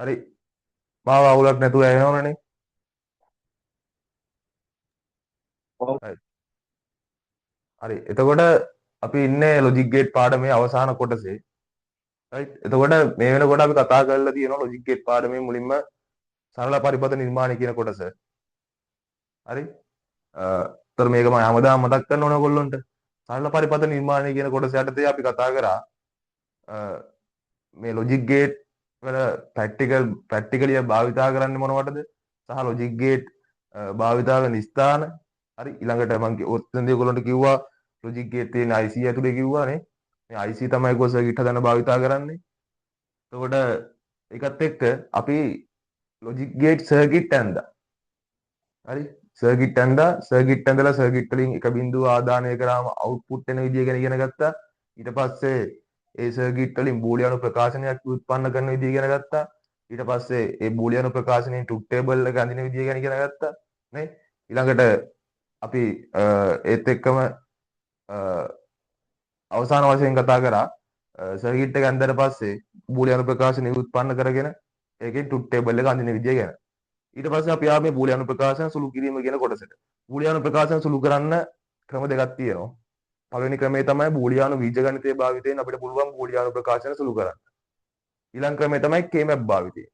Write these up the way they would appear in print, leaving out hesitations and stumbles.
හරි මාව අවුලක් නැතුව ඇහෙනවනේ. ඔව්. හරි. හරි. එතකොට අපි ඉන්නේ ලොජික් ගේට් පාඩමේ අවසාන කොටසේ. රයිට්. එතකොට මේ වෙනකොට අපි කතා කරලා තියෙනවා ලොජික් ගේට් පාඩමේ මුලින්ම සරල පරිපථ නිර්මාණය කියන කොටස. හරි. ඒතර මේක මම හැමදාම මතක් කරන්න ඕන ඔයගොල්ලන්ට. සරල පරිපථ නිර්මාණය කියන කොටස යටතේ අපි කතා කරා මේ ලොජික් ගේට් වල ප්‍රැක්ටිකලිය භාවිතා කරන්නේ මොනවටද? සහ ලොජික් ගේට් භාවිතා වෙන ස්ථාන. හරි ඊළඟට මම ඔතනදී ඔයගොල්ලන්ට කිව්වා ලොජික් ගේට් තියෙන IC ඇතුලේ කිව්වානේ. මේ IC තමයි කො සර්කිට් හදන්න භාවිතා කරන්නේ. එතකොට ඒකත් එක්ක අපි ලොජික් ගේට් සර්කිට් ඇඳා. හරි සර්කිට් ඇඳලා සර්කිට් වලින් එක බිඳුව ආදානය කරාම අවුට්පුට් එන විදිය ගැන ඉගෙන ගත්තා. ඊට පස්සේ ඒ සර්කිට් වලින් බූලියානු ප්‍රකාශනයක් උත්පන්න කරන විදිය ඉගෙන ගත්තා. ඊට පස්සේ ඒ බූලියානු ප්‍රකාශනයේ ට්‍රූත් ටේබල් එක අඳින විදිය ගැන ඉගෙන ගත්තා. නේ ඊළඟට අපි ඒත් එක්කම අවසාන වශයෙන් කතා කරා සර්කිට් එක ඇඳලා පස්සේ බූලියානු ප්‍රකාශනය උත්පන්න කරගෙන ඒකේ ට්‍රූත් ටේබල් එක අඳින විදිය ගැන. ඊට පස්සේ අපි ආවේ බූලියානු ප්‍රකාශන සුළු කිරීම කියන කොටසට. බූලියානු ප්‍රකාශන සුළු කරන්න ක්‍රම දෙකක් තියෙනවා. පළවෙනි ක්‍රමය තමයි බූලියානු බීජගණිතයේ භාවිතයෙන් අපිට පුළුවන් බූලියානු ප්‍රකාශන සුළු කරන්න. ඊළඟ ක්‍රමය තමයි K-map භාවිතය.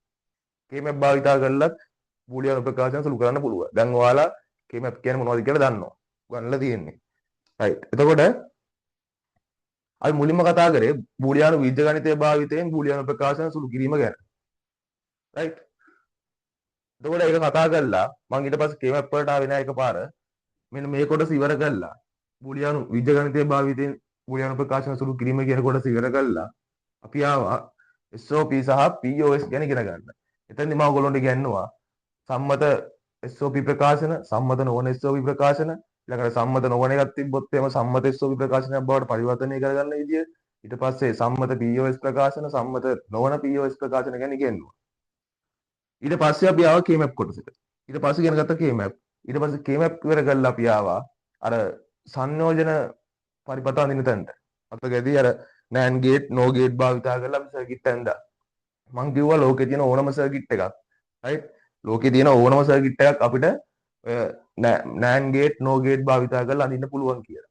K-map භාවිතා කරලත් බූලියානු ප්‍රකාශන සුළු කරන්න පුළුවන්. දැන් ඔයාලා K-map කියන්නේ මොනවද කියලා දන්නවා. ගන්නලා තියෙන්නේ. right. එතකොට අපි මුලින්ම කතා කරේ බූලියානු බීජගණිතයේ භාවිතයෙන් බූලියානු ප්‍රකාශන සුළු කිරීම ගැන. right. එතකොට ඒක කතා කරලා මම ඊට පස්සේ K-map වලට ආවේ නෑ එකපාර. මෙන්න මේ කොටස ඉවර කළා. බූලියානු බීජගණිතයේ භාවිතයෙන් බූලියානු ප්‍රකාශන සුළු කිරීම කියන කොටස ඉවර කළා. අපි ආවා SOP සහ POS ගැන ඉගෙන ගන්න. එතෙන්දි මම ඔයගොල්ලන්ට ඉගෙනුවා සම්මත SOP ප්‍රකාශන, සම්මත නොවන SOP ප්‍රකාශන, ඊළඟට සම්මත නොවන එකක් තිබ්බොත් එහෙම සම්මත SOP ප්‍රකාශනයක් බවට පරිවර්තනය කරගන්න විදිය. ඊට පස්සේ සම්මත POS ප්‍රකාශන, සම්මත නොවන POS ප්‍රකාශන ගැන ඉගෙනුවා. ඊට පස්සේ අපි ආවා K-map කොටසට. ඊට පස්සේ ඉගෙන ගත්තා K-map. ඊට පස්සේ K-map ඉවර කරලා අපි ආවා අර සංයෝජන පරිපථ අඳින තැනට. අපගේදී අර NAND gate, NOR gate භාවිතා කරලා අපි සර්කිට් ඇඳා. මම කිව්වා ලෝකේ තියෙන ඕනම සර්කිට් එකක්. right? ලෝකේ තියෙන ඕනම සර්කිට් එකක් අපිට NAND gate, NOR gate භාවිතා කරලා අඳින්න පුළුවන් කියලා.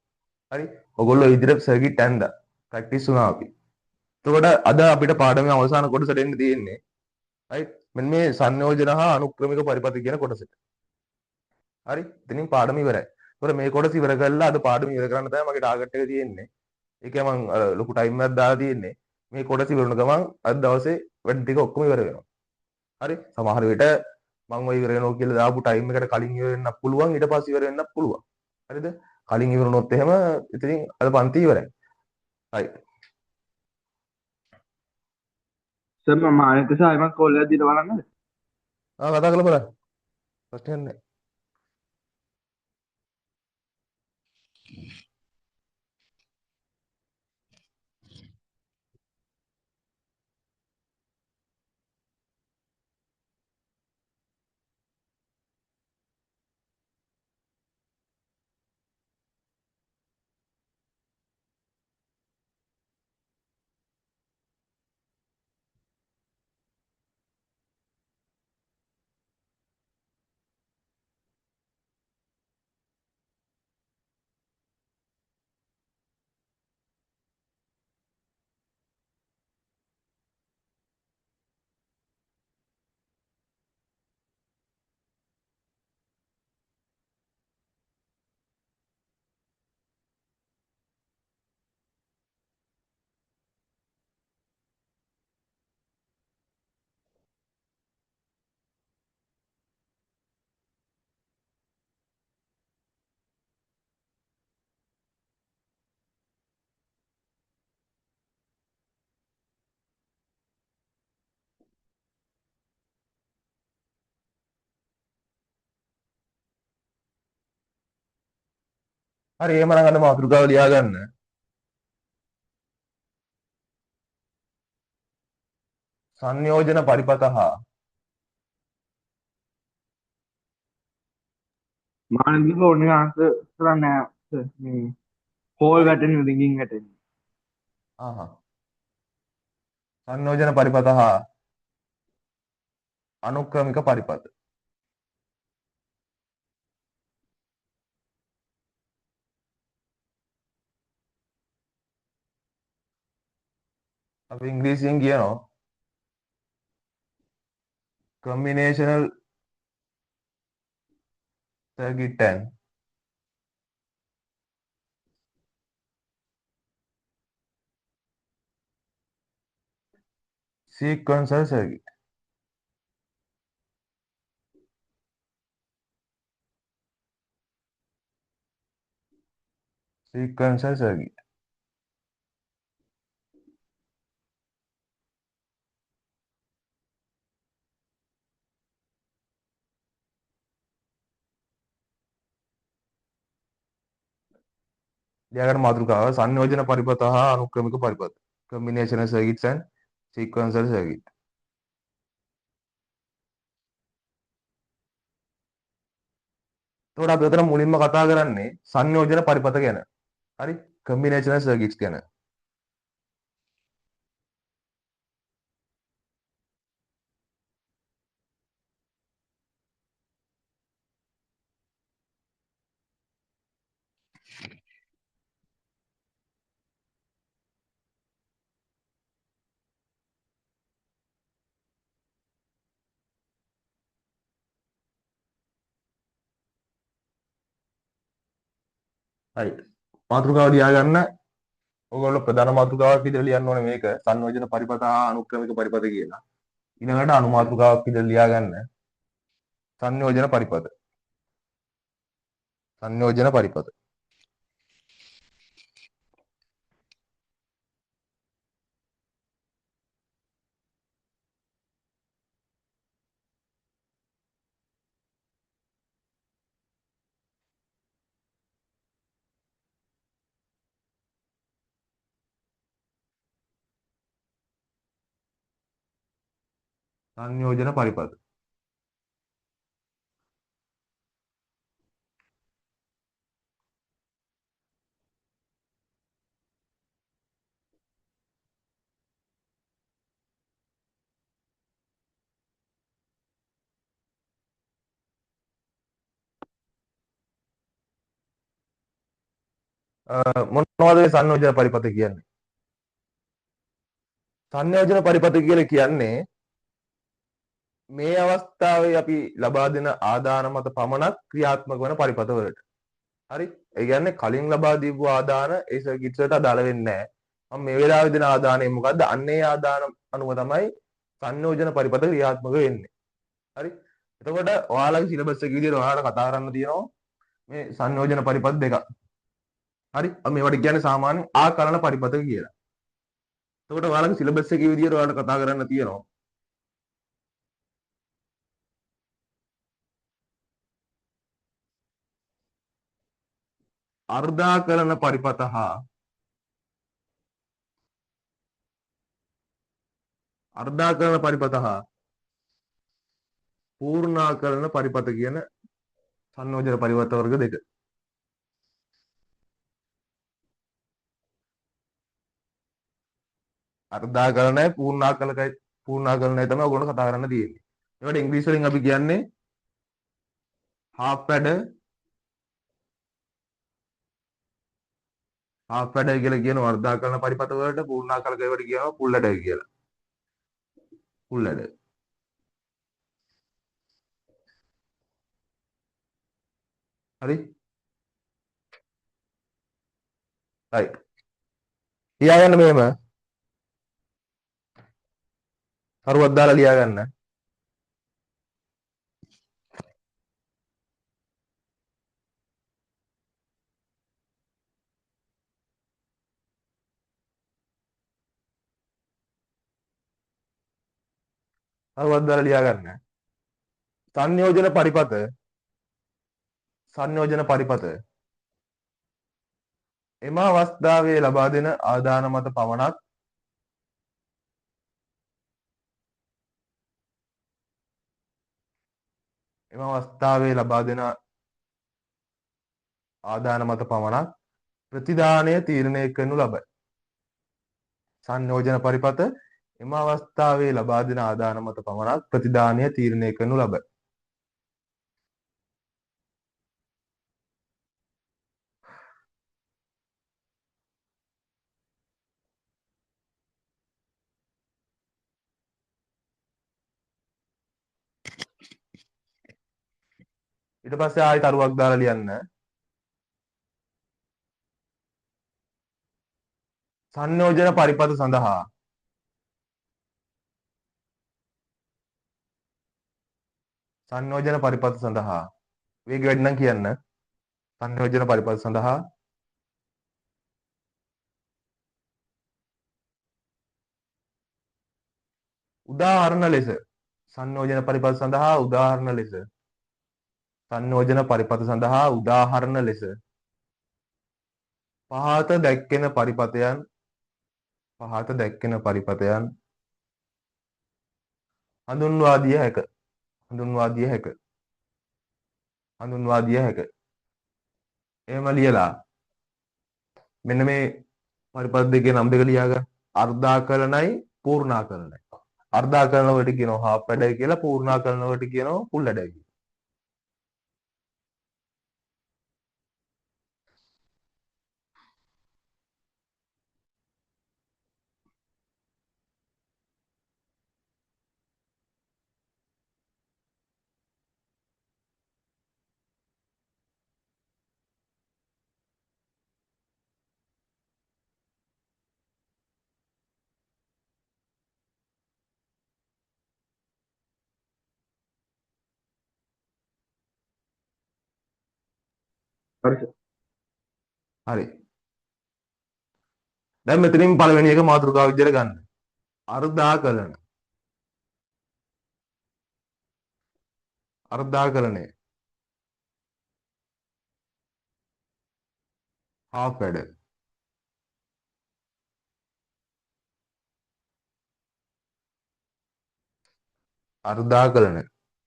හරි? ඔයගොල්ලෝ ඉදිරියට සර්කිට් ඇඳා. ප්‍රැක්ටිස් වුණා අපි. එතකොට අද අපිට පාඩමේ අවසාන කොටසට එන්න තියෙන්නේ. right? මෙන්න මේ සංයෝජන හා අනුක්‍රමික පරිපථ කියන කොටසට. හරි? ඉතින් පාඩම ඉවරයි. ඒතකොට මේ කොටස ඉවර කරලා අද පාඩම ඉවර කරන්න තමයි මගේ ටාගට් එක තියෙන්නේ. ඒකයි මම ලොකු ටයිම් එකක් දාලා තියෙන්නේ. මේ කොටස ඉවර වුණ ගමන් අද දවසේ වැඩ ටික ඔක්කොම ඉවර වෙනවා. හරි? සමහර විට මම ඔය ඉවර වෙනවා කියලා දාපු ටයිම් එකට කලින් ඉවර වෙන්නත් පුළුවන්. ඊට පස්සේ ඉවර වෙන්නත් පුළුවන්. හරිද? කලින් ඉවර වුණොත් එහෙම ඉතින් අද පන්ති ඉවරයි. හරි. සර් මම ආයෙත් සායමක් කෝල් එකක් දීලා බලන්නද? කතා කරලා බලන්න. ප්‍රශ්නයක් නැහැ. හරි එහෙමනම් අද මාතෘකාව ලියා ගන්න. සංයෝජන පරිපථ හා මානසික ඕනේ ආන්සර් කරන්නේ නැහැ සර්. මේ කෝල් හරි. වැටෙන රින්ගින් වැටෙන. සංයෝජන පරිපථ හා අනුක්‍රමික පරිපථ. අපි ඉංග්‍රීසියෙන් කියනවා combinational circuit and sequential circuit. Sequential circuit. ලියාගන්න මාතෘකාව සංයෝජන පරිපථ හා අනුක්‍රමික පරිපථ. combinational circuits and sequential circuit. එතකොට අපි උතන මුලින්ම කතා කරන්නේ සංයෝජන පරිපථ ගැන. හරි? combinational circuits ගැන. හරි. මාතෘකාව ලියාගන්න. ඔයගොල්ලෝ ප්‍රධාන මාතෘකාවක් විදිහට ලියන්න ඕනේ මේක සංයෝජන පරිපථ හා අනුක්‍රමික පරිපථ කියලා. ඊළඟට අනු මාතෘකාවක් විදිහට ලියාගන්න සංයෝජන පරිපථ. සංයෝජන පරිපථ. සංයෝජන පරිපථ. මොනවද මේ සංයෝජන පරිපථ කියන්නේ? සංයෝජන පරිපථ කියලා කියන්නේ මේ අවස්ථාවේ අපි ලබා දෙන ආදාන මත පමණක් ක්‍රියාත්මක වන පරිපථ වලට. හරි? ඒ කියන්නේ කලින් ලබා දීපු ආදාන ඒ සර්කිට්ස් වලට අදාළ වෙන්නේ නැහැ. මම මේ වෙලාවේ දෙන ආදානය මොකද්ද? අන්නේ ආදාන අනුව තමයි සංයෝජන පරිපථ ක්‍රියාත්මක වෙන්නේ. හරි? එතකොට ඔයාලගේ සිලබස් එකේ විදිහට ඔයාලට කතා කරන්න තියෙනවා මේ සංයෝජන පරිපථ දෙකක්. හරි? මේවට කියන්නේ සාමාන්‍ය ආකලන පරිපථ කියලා. එතකොට ඔයාලගේ සිලබස් එකේ විදිහට ඔයාලට කතා කරන්න තියෙනවා අර්ධාකලන පරිපථ හා අර්ධාකලන පරිපථ හා පූර්ණාකලන පරිපථ කියන සංයෝජන පරිපථ වර්ග දෙක. අර්ධාකලනයි පූර්ණාකලනයි තමයි ඔයගොල්ලෝ කතා කරන්න තියෙන්නේ. ඒකට ඉංග්‍රීසි වලින් අපි කියන්නේ half adder කියලා කියනවා අර්ධාකලන පරිපථ වලට, පූර්ණාකලක ඒවට කියනවා full adder කියලා. full adder. හරි? right. ලියාගන්න මෙහෙම. හරුවක් දාලා ලියාගන්න. හරුවක් දාලා ලියාගන්න. සංයෝජන පරිපථ එම අවස්ථාවේ ලබා දෙන ආදාන මත පමණක් එම අවස්ථාවේ ලබා දෙන ආදාන මත පමණක් ප්‍රතිදානය තීරණය කරනු ලබයි. සංයෝජන පරිපථ එම අවස්ථාවේ ලබා දෙන ආදාන මත පමණක් ප්‍රතිදානය තීරණය කරනු ලබයි. ඊට පස්සේ ආයෙ තරුවක් දාලා ලියන්න. සංයෝජන පරිපථ සඳහා සංයෝජන පරිපථ සඳහා වේගය වැඩි නම් කියන්න. සංයෝජන පරිපථ සඳහා උදාහරණ ලෙස සංයෝජන පරිපථ සඳහා උදාහරණ ලෙස සංයෝජන පරිපථ සඳහා උදාහරණ ලෙස පහත දැක්කෙන පරිපථයන් හඳුන්වා දිය හැක. එහෙම ලියලා මෙන්න මේ පරිපථ දෙකේ නම් දෙක ලියාගන්න. අර්ධාකලනයි පූර්ණාකලනයි. අර්ධාකලන වලට කියනවා half වැඩයි කියලා, පූර්ණාකලන වලට කියනවා full වැඩයි කියලා. හරි. දැන් මෙතනින් පළවෙනි එක මාතෘකාව විදිහට ගන්න. අර්ධාකලනය half වැඩ. අර්ධාකලන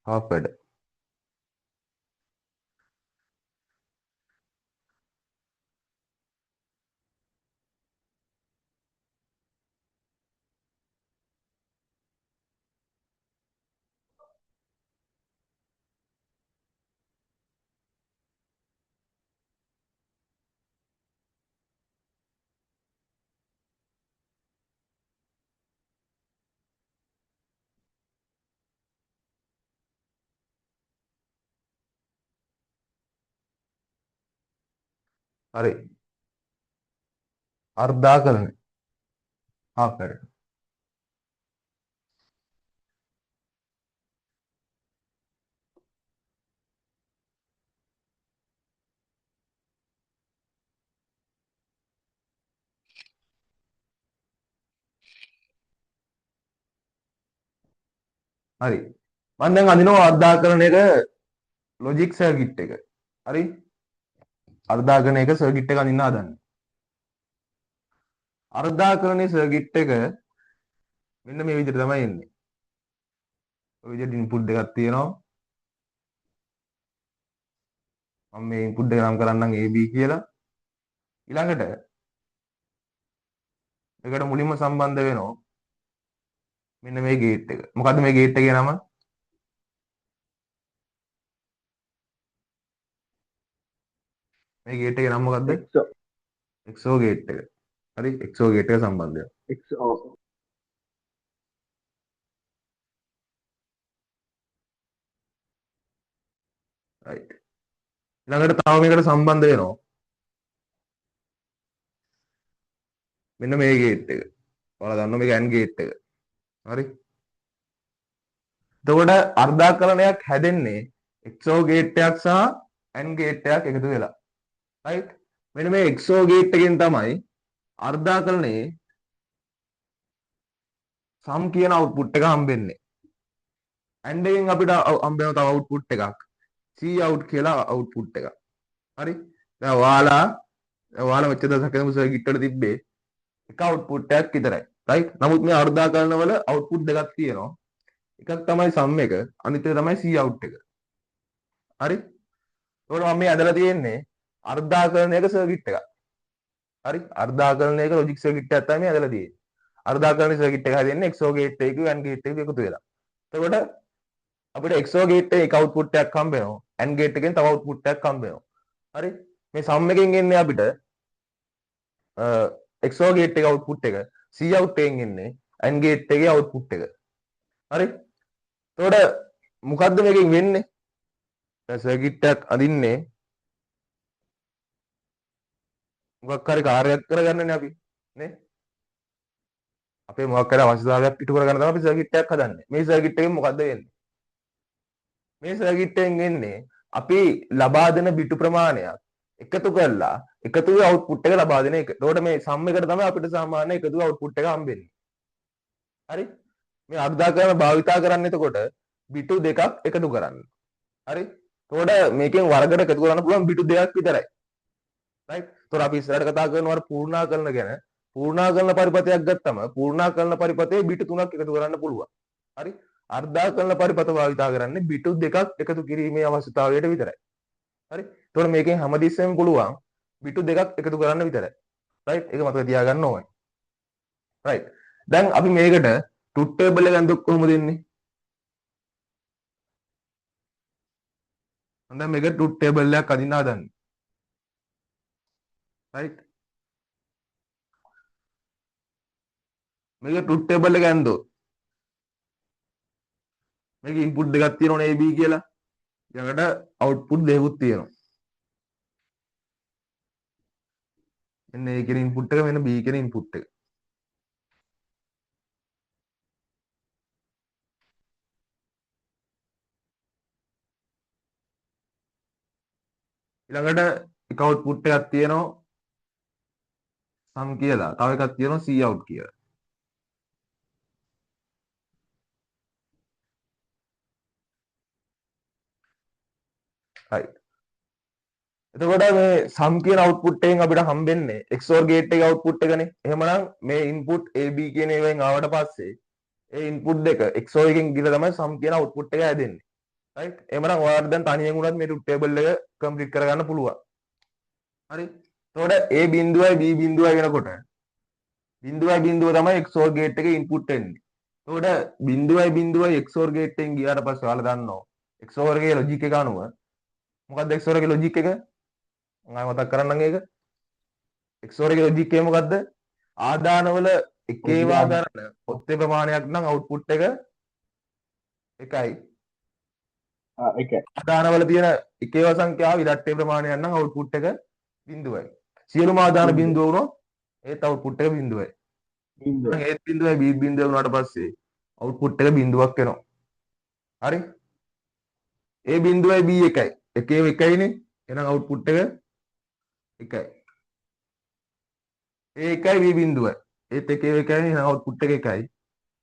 half වැඩ. හරි. අර්ධාකලන half වැඩ. හරි. මම දැන් අඳිනවා අර්ධාකලනයක ලොජික් සර්කිට් එක. හරි. අර්ධාකලනයක සර්කිට් එක අඳින්න හදන්නේ. අර්ධාකලනයේ සර්කිට් එක මෙන්න මේ විදිහට තමයි එන්නේ. ඔය විදිහට ඉන්පුට් දෙකක් තියෙනවා. මම මේ ඉන්පුට් දෙක නම් කරන්නම් AB කියලා. ඊළඟට ඒකට මුලින්ම සම්බන්ධ වෙනවා මෙන්න මේ ගේට් එක. මොකද්ද මේ ගේට් එකේ නම? මේ ගේට් එකේ නම මොකද්ද? XO ගේට් එක. හරි. XO ගේට් එක සම්බන්ධය. XO. right. ඊළඟට තව මේකට සම්බන්ධ වෙනවා මෙන්න මේ ගේට් එක. ඔයාලා දන්නවා මේක AND ගේට් එක. හරි. එතකොට අර්ධාකලනයක් හැදෙන්නේ XO ගේට් එකක් සහ AND ගේට් එකක් එකතු වෙලා. right. මෙන්න මේ XO ගේට් එකෙන් තමයි අර්ධාකලනයේ සම් කියන අවුට්පුට් එක හම්බෙන්නේ. AND එකෙන් අපිට හම්බ වෙන තව අවුට්පුට් එකක් C out කියලා අවුට්පුට් එකක්. හරි. දැන් ඔයාලා මෙච්චර දවසක් කරමු සර්කිට් වල තිබ්බේ එක අවුට්පුට් එකක් විතරයි. right. නමුත් මේ අර්ධාකලන වල අවුට්පුට් දෙකක් තියෙනවා. එකක් තමයි සම් එක, අනිත් එක තමයි C out එක. හරි. ඒකට මම මේ ඇදලා තියෙන්නේ අර්ධාකලනයක සර්කිට් එකක්. හරි. අර්ධාකලනයක ලොජික් සර්කිට් එකක් තමයි මේ ඇදලා තියෙන්නේ. අර්ධාකරණ සර්කිට් එක හදන්නේ XOR ගේට් එකක AND ගේට් එකක එකතු වෙලා. එතකොට අපිට XOR ගේට් එකේ එක අවුට්පුට් එකක් හම්බ වෙනවා. AND ගේට් එකෙන් තව අවුට්පුට් එකක් හම්බ වෙනවා. හරි. මේ සම් එකෙන් එන්නේ අපිට XOR ගේට් එකේ අවුට්පුට් එක, Cout එකෙන් එන්නේ AND ගේට් එකේ අවුට්පුට් එක. හරි. එතකොට මොකද්ද මේකෙන් වෙන්නේ? දැන් සර්කිට් එකක් අදින්නේ මොකක් හරි කාර්යයක් කරගන්නනේ අපි නේ. අපේ මොකක් හරි අවශ්‍යතාවයක් පිටු කරගන්න තමයි අපි සර්කිට් එකක් හදන්නේ. මේ සර්කිට් එකෙන් මොකද්ද වෙන්නේ? මේ සර්කිට් එකෙන් එන්නේ අපි ලබා දෙන බිටු ප්‍රමාණයක් එකතු කරලා එකතුවේ අවුට්පුට් එක ලබා දෙන එක. එතකොට මේ සම් එකට තමයි අපිට සාමාන්‍ය එකතුවේ අවුට්පුට් එක හම්බෙන්නේ. හරි? මේ අර්ධාකරණ භාවිතා කරන්නේ එතකොට බිටු දෙකක් එකතු කරන්න. හරි? එතකොට මේකෙන් වර්ගයට එකතු කරන්න පුළුවන් බිටු දෙකක් විතරයි. රයිට්? එතකොට අපි ඉස්සරහට කතා කරනවා පූර්ණාකරණ ගැන. පූර්ණාකරණ පරිපථයක් ගත්තම පූර්ණාකරණ පරිපථයේ බිටු තුනක් එකතු කරන්න පුළුවන්. හරි? අර්ධාකරණ පරිපථ භාවිතා කරන්නේ බිටු දෙකක් එකතු කිරීමේ අවශ්‍යතාවයට විතරයි. හරි? එතකොට මේකෙන් හැමතිස්සෙම පුළුවන් බිටු දෙකක් එකතු කරන්න විතරයි. රයිට්? ඒක මතක තියාගන්න ඕනේ. රයිට්. දැන් අපි මේකට ට්‍රුත් ටේබල් එක ගන්නකොට කොහොමද දෙන්නේ? හොඳයි මේක ට්‍රුත් ටේබල් එකක් අදින්න හදන්නේ. රයිට්? මේක ට්‍රුත් ටේබල් එක ගන්නකොට මේක ඉන්පුට් දෙකක් තියෙනවනේ AB කියලා. ඊළඟට අවුට්පුට් දෙකකුත් තියෙනවා. මෙන්න A කියන ඉන්පුට් එක මෙන්න B කියන ඉන්පුට් එක. ඊළඟට එක අවුට්පුට් එකක් තියෙනවා sum කියලා. තව එකක් තියෙනවා Cout කියලා. හරි. එතකොට මේ sum කියන අවුට්පුට් එකෙන් අපිට හම්බෙන්නේ XOR ගේට් එකේ අවුට්පුට් එකනේ. එහෙමනම් මේ ඉන්පුට් AB කියන ඒවායින් ආවට පස්සේ ඒ ඉන්පුට් දෙක XOR එකෙන් ගිහලා තමයි sum කියන අවුට්පුට් එක හැදෙන්නේ. රයිට්? එහෙමනම් ඔයාලට දැන් තනියෙන් උනත් මේ ට්‍රුත් ටේබල් එක කම්ප්ලීට් කරගන්න පුළුවන්. හරි? එතකොට A බිඳුවයි B බිඳුවයි වෙනකොට බිඳුවයි බිඳුව තමයි XOR ගේට් එකේ ඉන්පුට් එන්නේ. එතකොට බිඳුවයි බිඳුවයි XOR ගේට් එකෙන් ගියාට පස්සේ ඔයාලා දන්නවා XOR එකේ ලොජික් එක අනුව මොකක්ද XOR එකේ ලොජික් එක? මම ආයෙ මතක් කරන්නම් ඒක. XOR එකේ ලොජික් එක මොකද්ද? ආදානවල එක ඒවා ගන්න ඔත්තේ ප්‍රමාණයක් නම් අවුට්පුට් එක එකයි. එකයි. ආදානවල තියෙන එක ඒවා සංඛ්‍යාව ඉරට්ටේ ප්‍රමාණයක් නම් අවුට්පුට් එක බිඳුවයි. සියලුම ආදාන බිඳුව වුණොත් ඒත් අවුට්පුට් එක බිඳුවයි. බිඳුව. එහෙනම් ඒත් බිඳුවයි B බිඳුව වුණාට පස්සේ අවුට්පුට් එක බිඳුවක් වෙනවා. හරි? A බිඳුවයි B එකයි. එකේම එකයිනේ. එහෙනම් අවුට්පුට් එක එකයි. A එකයි B බිඳුවයි. ඒත් එකේම එකයිනේ. එහෙනම් අවුට්පුට් එක එකයි.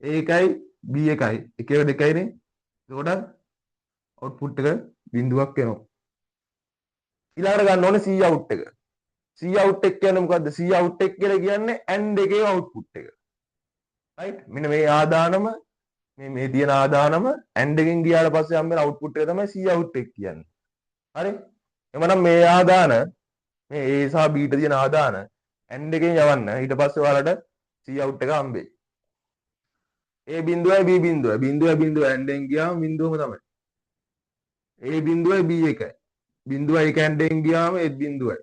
A එකයි B එකයි. එකේම දෙකයිනේ. එතකොට අවුට්පුට් එක බිඳුවක් එනවා. ඊළඟට ගන්න ඕනේ Cout එක. Cout එක කියන්නේ මොකද්ද? Cout එක කියලා කියන්නේ AND එකේ අවුට්පුට් එක. රයිට්? මෙන්න මේ ආදානම මේ තියෙන ආදානම AND එකෙන් ගියාට පස්සේ හම්බෙන අවුට්පුට් එක තමයි Cout එක කියන්නේ. හරි? එමනම් මේ ආදාන මේ A සහ B ට තියෙන ආදාන AND එකෙන් යවන්න ඊට පස්සේ ඔයාලට Cout එක හම්බෙයි. A බිඳුවයි B බිඳුවයි. බිඳුවයි බිඳුව AND එකෙන් ගියාම බිඳුවම තමයි. A බිඳුවයි B එකයි. බිඳුවයි එක AND එකෙන් ගියාම ඒත් බිඳුවයි.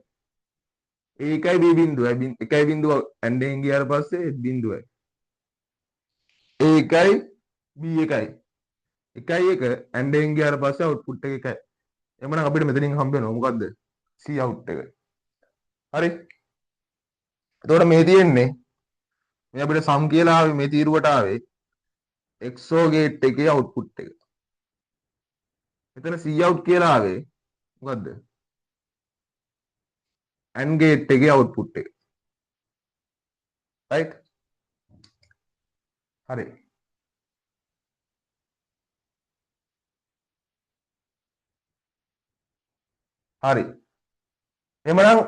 A එකයි B බිඳුවයි. එකයි බිඳුව AND එකෙන් ගියාට පස්සේ ඒත් බිඳුවයි. A එකයි B එකයි. එකයි එක AND එකෙන් ගියාට පස්සේ අවුට්පුට් එක එකයි. එhmenan අපිට මෙතනින් හම්බ වෙනවා මොකද්ද? Cout එක. හරි? එතකොට මේ තියෙන්නේ මේ අපිට sum කියලා ආවේ මේ තීරුවට ආවේ XOR ගේට් එකේ අවුට්පුට් එක. මෙතන Cout කියලා ආවේ මොකද්ද? AND ගේට් එකේ අවුට්පුට් එක. රයිට්? හරි. හරි. එහෙමනම්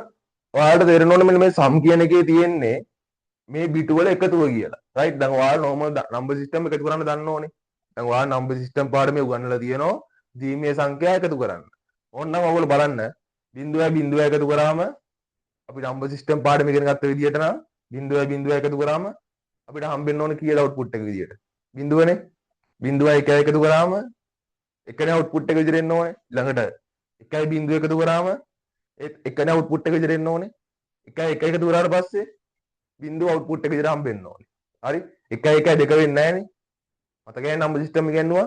ඔයාලට තේරෙන්න ඕනේ මෙන්න මේ sum කියන එකේ තියෙන්නේ මේ බිටු වල එකතුව කියලා. රයිට්? දැන් ඔයාලා normal number system එකතු කරන්න දන්න ඕනේ. දැන් ඔයාලා number system පාඩමේ උගන්වලා තියෙනවා දීමේ සංඛ්‍යා එකතු කරන්න. ඕනනම් ඔයගොල්ලෝ බලන්න බිඳුවයි බිඳුවයි එකතු කරාම අපි number system පාඩම ඉගෙන ගත්ත විදිහට නම් බිඳුවයි බිඳුවයි එකතු කරාම අපිට හම්බෙන්න ඕනේ කීයද අවුට්පුට් එක විදියට? බිඳුවනේ. බිඳුවයි එකයි එකතු කරාම එකනේ අවුට්පුට් එක විදියට එන්න ඕනේ. ළඟට එකයි බිඳුව එකතු කරාම එකනේ අවුට්පුට් එක විදියට එන්න ඕනේ. එකයි එක එකතු කරාට පස්සේ බිඳුව අවුට්පුට් එක විදියට හම්බෙන්න ඕනේ. හරි? එකයි එකයි දෙක වෙන්නේ නැහනේ. මතකයි නම්බර් සිස්ටම් එක ගන්නවා.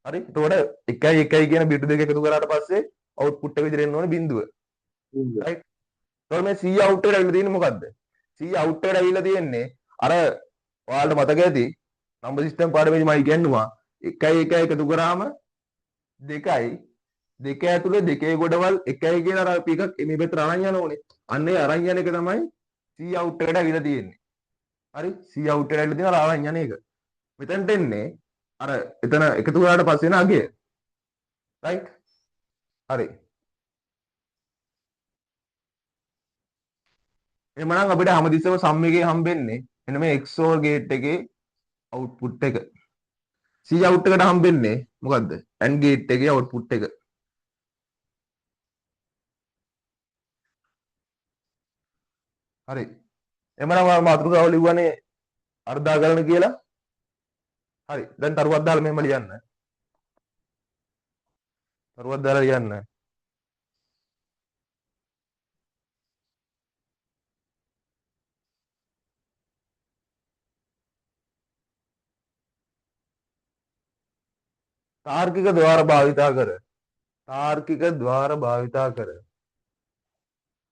හරි? එතකොට එකයි එකයි කියන බිට් දෙක එකතු කරාට පස්සේ අවුට්පුට් එක විදියට එන්න ඕනේ බිඳුව. රයිට්? එතකොට මේ C out එකට ඇවිල්ලා තියෙන්නේ මොකද්ද? C out එකට ඇවිල්ලා තියෙන්නේ අර ඔයාලට මතක ඇති නම්බර් සිස්ටම් පාඩමේදී මම කියන්නවා එකයි එකයි එකතු කරාම දෙකයි දෙක ඇතුලේ දෙකේ ගොඩවල් එකයි කියන අර අපි එකක් මේ පැත්තට අරන් යන ඕනේ. අන්න ඒ අරන් යන එක තමයි C out එකට ඇවිල්ලා තියෙන්නේ. හරි? C out එකට ඇවිල්ලා තියෙන අර අරන් යන එක. මෙතනට එන්නේ අර එතන එකතු කරාට පස්සේ එන අගය. රයිට්? හරි. එහෙමනම් අපිට හැමතිස්සෙම සම් එකේ හම්බෙන්නේ මෙන්න මේ XOR ගේට් එකේ අවුට්පුට් එක. C out එකට හම්බෙන්නේ මොකද්ද? AND ගේට් එකේ අවුට්පුට් එක. හරි. එහෙමනම් මම මාතෘකාව ලිව්වනේ අර්ධාකරණ කියලා. හරි. දැන් තරුවක් දාලා මෙහෙම ලියන්න. තරුවක් දාලා ලියන්න. තාර්කික ద్వාර භාවිතා කර. තාර්කික ద్వාර භාවිතා කර.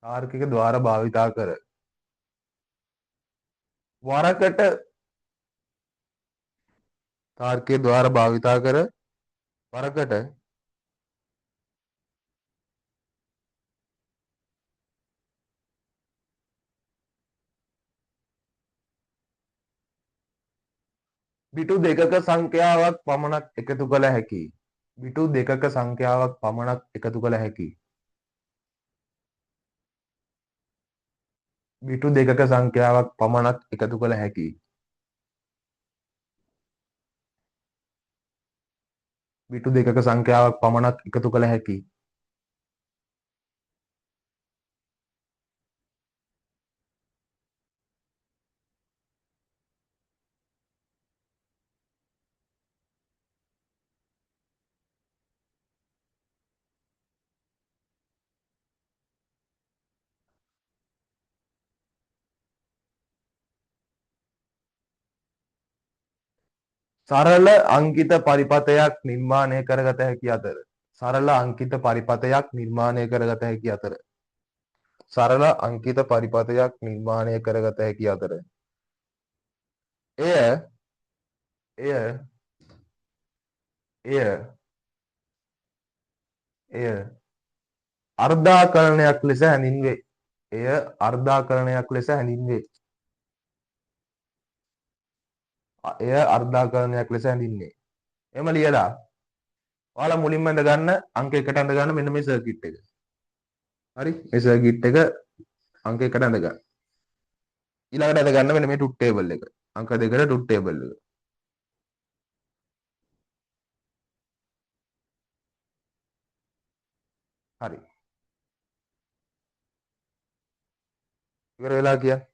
තාර්කික ద్వාර භාවිතා කර. වරකට තාර්කික ద్వාර භාවිතා කර වරකට බිටු දෙකක සංඛ්‍යාවක් පමණක් එකතු කළ හැකි. බිටු දෙකක සංඛ්‍යාවක් පමණක් එකතු කළ හැකි. බිටු දෙකක සංඛ්‍යාවක් පමණක් එකතු කළ හැකි. බිටු දෙකක සංඛ්‍යාවක් පමණක් එකතු කළ හැකි. සරල අංකිත පරිපථයක් නිර්මාණය කරගත හැකි අතර සරල අංකිත පරිපථයක් නිර්මාණය කරගත හැකි අතර සරල අංකිත පරිපථයක් නිර්මාණය කරගත හැකි අතර එය එය එය එය අර්ධාකරණයක් ලෙස හැඳින්වේ. එය අර්ධාකරණයක් ලෙස හැඳින්වේ. එය අර්ධාකරණයක් ලෙස හැඳින්වේ. එම ලියලා ඔයාලා මුලින්ම ඉඳ ගන්න අංක 1ට අඳ ගන්න මෙන්න මේ සර්කිට් එක. හරි? මේ සර්කිට් එක අංක 1ට අඳ ගන්න. ඊළඟට අඳ ගන්න මෙන්න මේ ට්‍රුත් ටේබල් එක. අංක 2ට ට්‍රුත් ටේබල් එක. හරි. ඉවර වෙලා කියන්න.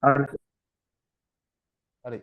හරි. හරි.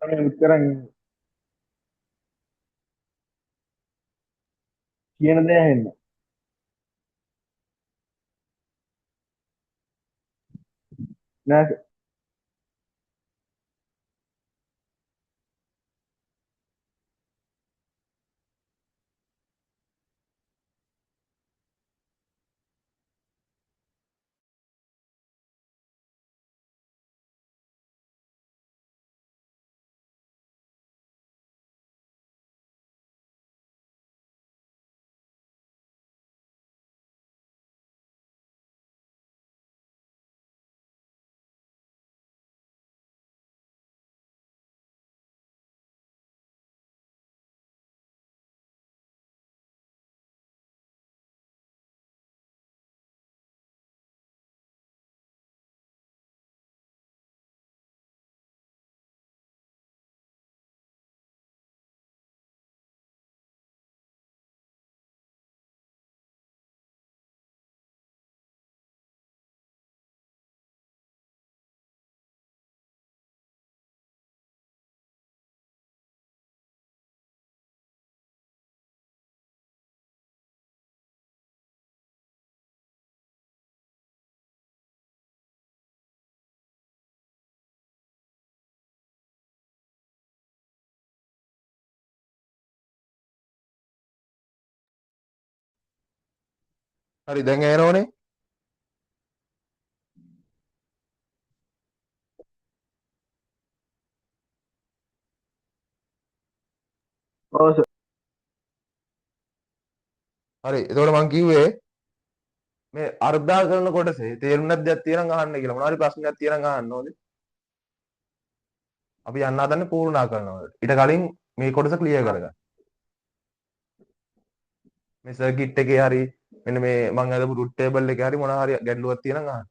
මෙච්චරයි කියන දේ ඇහෙන්න. නෑ හරි දැන් ඇහෙනවනේ. ඔව් සර්. හරි. එතකොට මං කිව්වේ මේ අර්ධා කරන කොටසේ තේරුම් නැති දෙයක් තියෙනම් අහන්න කියලා. මොනවා හරි ප්‍රශ්නයක් තියෙනම් අහන්න ඕනේ. අපි යන්න හදන්නේ පූර්ණාකරන වලට. ඊට කලින් මේ කොටස ක්ලියර් කරගන්න. මේ සර්කිට් එකේ හරි මෙන්න මේ මං හදපු ට්‍රුත් ටේබල් එකේ හරි මොනවා හරි ගැටලුවක් තියෙනම් අහන්න.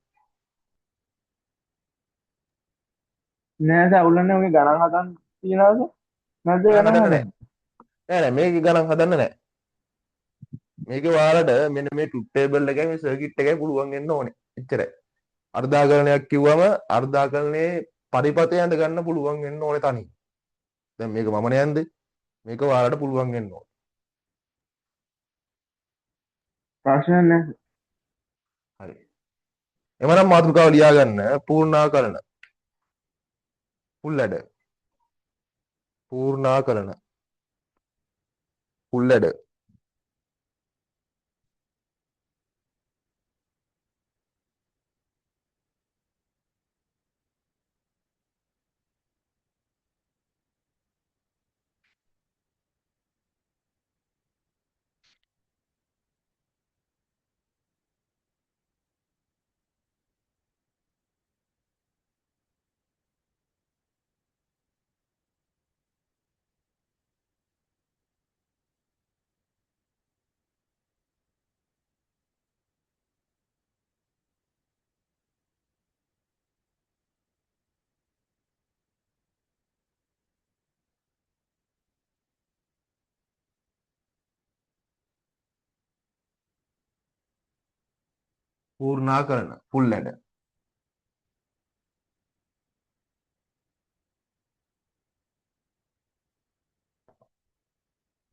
නෑ සර් අවුලන්නේ ඔගේ ගණන් හදන්න තියනවද? නැද්ද ගණන් ගණන් හදන්න නෑ. හදන්න? නෑ මේකේ ගණන් හදන්න නෑ. මේකේ ඔයාලට මෙන්න මේ ට්‍රුත් ටේබල් එකයි මේ සර්කිට් එකයි පුළුවන් වෙන්න ඕනේ. එච්චරයි. අර්ධාකරණයක් කිව්වම අර්ධාකරණයේ පරිපතය ඇඳ ගන්න පුළුවන් වෙන්න ඕනේ තනියෙන්. දැන් මේක මම නෑන්ද? මේක ඔයාලට පුළුවන් වෙන්න ඕනේ. ප්‍රශ්නයක් නෑ සර්. හරි. එමනම් මාතෘකාව ලියා ගන්න පූර්ණාකරණ. full header. පූර්ණාකරණ. full header. පූර්ණාකරණ full ඇඩ.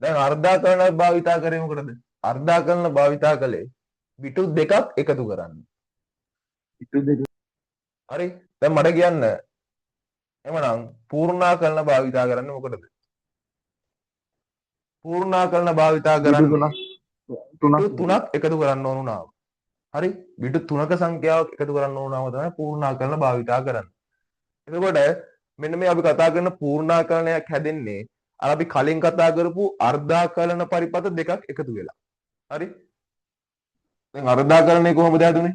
දැන් අර්ධාකරණ භාවිතා කරේ මොකටද? අර්ධාකරණ භාවිතා කළේ පිටු දෙකක් එකතු කරන්න. පිටු දෙක හරි. දැන් මට කියන්න එමනම් පූර්ණාකරණ භාවිතා කරන්නේ මොකටද? පූර්ණාකරණ භාවිතා පිටු කරන්නේ තුනක් පිටු තුනක් එකතු කරන්න ඕන වුණාම. හරි. පිටු තුනක සංඛ්‍යාවක් එකතු කරන්න ඕන වුණාම තමයි පූර්ණාකරණ භාවිතා කරන්නේ. එතකොට මෙන්න මේ අපි කතා කරන පූර්ණාකරණයක් හැදෙන්නේ අර අපි කලින් කතා කරපු අර්ධාකරණ පරිපථ දෙකක් එකතු වෙලා. හරි. දැන් අර්ධාකරණය කොහොමද හැදුනේ?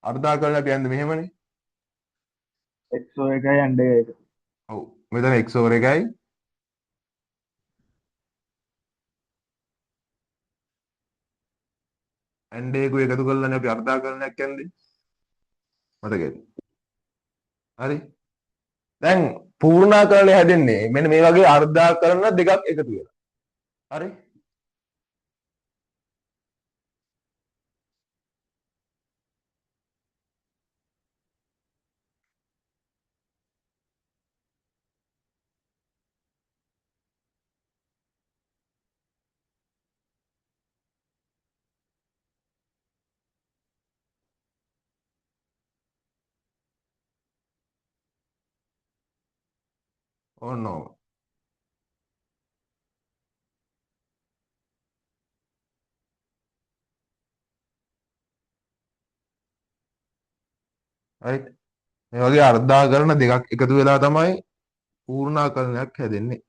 අර්ධාකරණ කියන්නේ මෙහෙමනේ. x එකයි and එක. ඔව්. මෙතන x over 1යි and එකු එකතු කරලානේ අපි අර්ධාකරණයක් කියන්නේ. මතකද? හරි. දැන් පූර්ණාකරණය හැදෙන්නේ මෙන්න මේ වගේ අර්ධාකරණ දෙකක් එකතු වෙලා. හරි. ඔන්න ඔව්. right. මේ වගේ අර්ධාකරණ දෙකක් එකතු වෙලා තමයි පූර්ණාකරණයක් හැදෙන්නේ.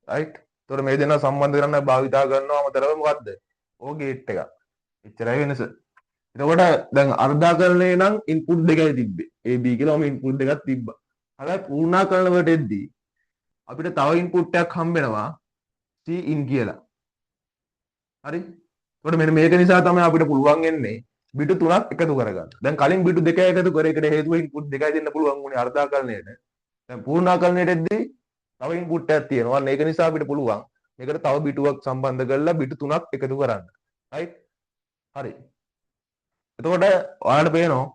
right. ඒතකොට මේ දෙන්නා සම්බන්ධ කරන්න භාවිතා කරනවා අමතරව මොකද්ද? ඕක ගේට් එකක්. එච්චරයි වෙනස. එතකොට දැන් අර්ධාකරණේ නම් ඉන්පුට් දෙකයි තිබ්බේ. A B කියලා ඔම ඉන්පුට් දෙකක් තිබ්බා. හැබැයි පූර්ණාකරණ වලට එද්දී අපිට තව ඉන්පුට් එකක් හම්බෙනවා C in කියලා. හරි? එතකොට මෙන්න මේක නිසා තමයි අපිට පුළුවන් වෙන්නේ බිටු තුනක් එකතු කරගන්න. දැන් කලින් බිටු දෙක එකතු කර එකට හේතුව ඉන්පුට් දෙකයි දෙන්න පුළුවන් වුණේ අර්ධාකරණයට. දැන් පූර්ණාකරණයට එද්දී තව ඉන්පුට් එකක් තියෙනවා. අන්න ඒක නිසා අපිට පුළුවන් මේකට තව බිටුවක් සම්බන්ධ කරලා බිටු තුනක් එකතු කරන්න. right? හරි. එතකොට ඔයාලට පේනවා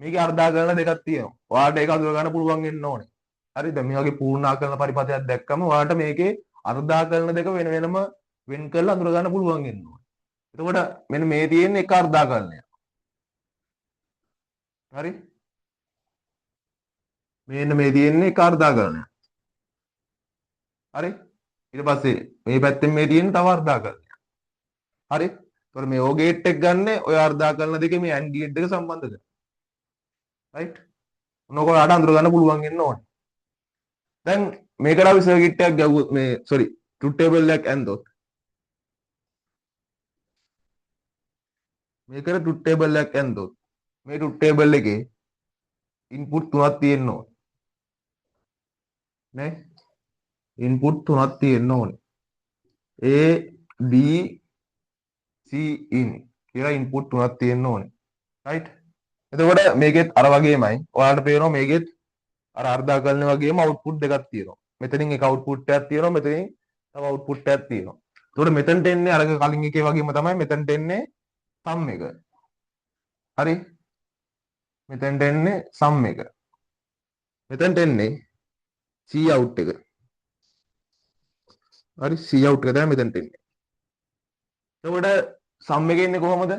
මේකේ අර්ධාකරණ දෙකක් තියෙනවා. ඔයාලට ඒක අඳුර ගන්න පුළුවන් වෙන්න ඕනේ. හරිද? මේ වගේ පූර්ණාකරණ පරිපථයක් දැක්කම ඔයාලට මේකේ අර්ධාකරණ දෙක වෙන වෙනම වෙන් කරලා අඳුර ගන්න පුළුවන් වෙන්න ඕනේ. එතකොට මෙන්න මේ තියෙන එක අර්ධාකරණයක්. හරි? මෙන්න මේ තියෙන්නේ එක අර්ධාකරණයක්. හරි? ඊට පස්සේ මේ පැත්තෙන් මේ තියෙන තව අර්ධාකරණයක්. හරි? එතකොට මේ O ගේට් එක ගන්න ඔය අර්ධාකරණ දෙකේ මේ AND ගේට් එක සම්බන්ධ කරලා. right? මොනක ඔයාලට අඳුර ගන්න පුළුවන් වෙන්න ඕනේ. දැන් මේකට අපි සර්කිට් එකක් ගැව්වොත් මේ sorry truth table එකක් ඇන්දොත් මේකට truth table එකක් ඇන්දොත් මේ truth table එකේ input තුනක් තියෙන්න ඕනේ නේ input තුනක් තියෙන්න ඕනේ A B C in කියලා input තුනක් තියෙන්න ඕනේ right එතකොට මේකෙත් අර වගේමයි ඔයාලට පේනවා මේකෙත් අර අර්ධාකරණ වගේම output දෙකක් තියෙනවා මෙතනින් එක output එකක් තියෙනවා මෙතනින් තව output එකක් තියෙනවා එතකොට මෙතනට එන්නේ අර කලින් එකේ වගේම තමයි මෙතනට එන්නේ sum එක හරි මෙතනට එන්නේ sum එක මෙතනට එන්නේ C out එක හරි C out එක තමයි මෙතනට එන්නේ එතකොට sum එකේ ඉන්නේ කොහමද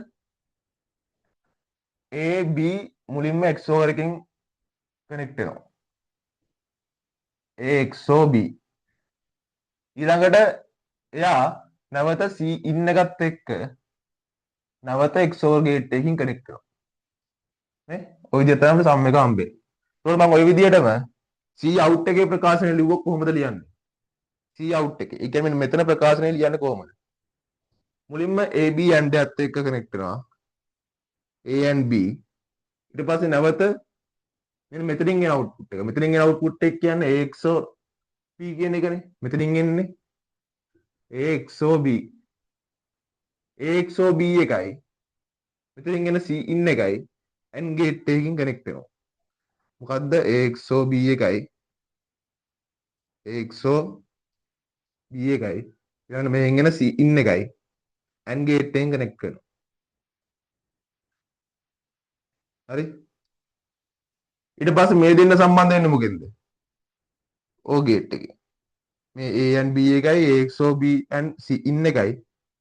A B මුලින්ම XOR එකකින් කනෙක්ට් වෙනවා A XOR B ඊළඟට එයා නැවත C in එකත් එක්ක නැවත XOR ගේට් එකකින් කනෙක්ට් වෙනවා නේ ඔය විදිහට තමයි අපිට sum එක හම්බෙන්නේ ඒතකොට මම ඔය විදිහටම C out එකේ ප්‍රකාශනය ලිව්වොත් කොහොමද ලියන්නේ C out එකේ ඒ කියන්නේ මෙතන ප්‍රකාශනය ලියන්නේ කොහොමද මුලින්ම AB and එකත් එක්ක කනෙක්ට් වෙනවා A and B ඊට පස්සේ නැවත මෙන්න මෙතනින් එන output එක මෙතනින් එන output එක කියන්නේ A XOR B කියන එකනේ මෙතනින් එන්නේ A XOR B A XOR B එකයි මෙතනින් එන C in එකයි AND gate එකකින් කනෙක්ට් වෙනවා මොකද්ද AXO B එකයි AXO B එකයි ඊළඟ මෙහෙන් එන C in එකයි AND gate එකෙන් කනෙක්ට් කරනවා. හරි. ඊට පස්සේ මේ දෙන්න සම්බන්ධ වෙන්නේ මොකෙන්ද? O gate එකේ. මේ A and B එකයි AXO B and C in එකයි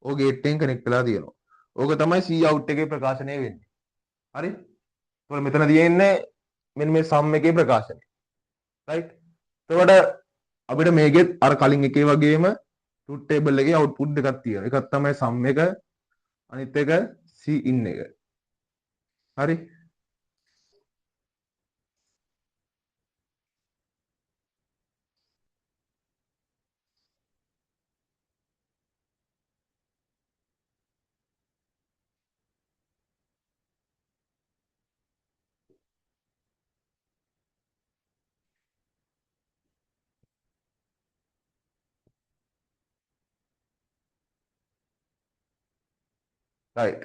O gate එකෙන් කනෙක්ට් වෙලා තියෙනවා. ඕක තමයි C out එකේ ප්‍රකාශනය වෙන්නේ. හරි? ඒතකොට මෙතන තියෙන්නේ මෙන්න මේ sum එකේ ප්‍රකාශනය. right? එතකොට අපිට මේකෙත් අර කලින් එකේ වගේම truth table එකේ output දෙකක් තියෙනවා. එකක් තමයි sum එක අනිත් එක C in එක. හරි? right.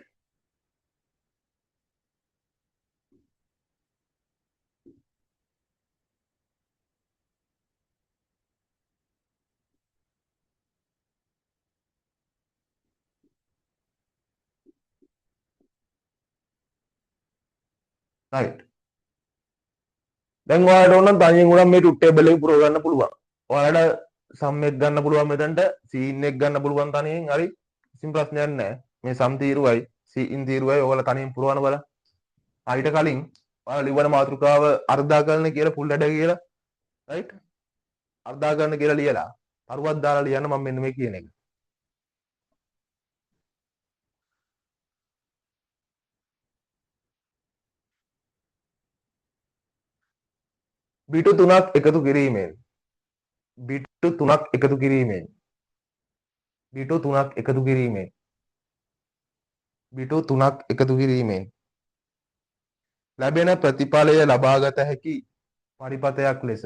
right. දැන් ඔයාලට ඕන නම් තනියෙන් උනම් මේ truth table එක පුරව ගන්න පුළුවන්. ඔයාලට sum එක ගන්න පුළුවන් මෙතනට C in එක ගන්න පුළුවන් තනියෙන්. හරි? කිසිම ප්‍රශ්නයක් නැහැ. මේ sum තීරුවයි C in තීරුවයි ඔයාලා තනියෙන් පුරවන්න බලන්න. ඊට කලින් ඔයාලා ලිවන මාතෘකාව අර්ධාකරණ කියලා full header කියලා right? අර්ධාකරණ කියලා ලියලා තරුවක් දාලා ලියන්න මම මෙන්න මේ කියන එක. බිටු තුනක් එකතු කිරීමෙන් බිටු තුනක් එකතු කිරීමෙන් බිටු තුනක් එකතු කිරීමෙන් බිටු තුනක් එකතු කිරීමෙන් ලැබෙන ප්‍රතිඵලය ලබාගත හැකි පරිපථයක් ලෙස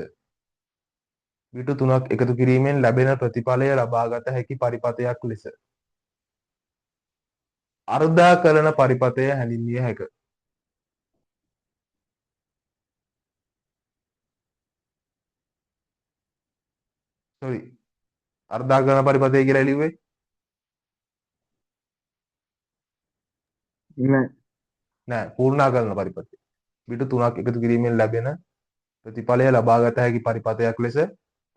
බිටු තුනක් එකතු කිරීමෙන් ලැබෙන ප්‍රතිඵලය ලබාගත හැකි පරිපථයක් ලෙස අර්ධාකරණ පරිපථය හැඳින්විය හැක. sorry අර්ධාකරණ පරිපථය කියලා ලිව්වේ නෑ. නෑ පූර්ණාකරණ පරිපථය. බිටු තුනක් එකතු කිරීමෙන් ලැබෙන ප්‍රතිඵලය ලබාගත හැකි පරිපථයක් ලෙස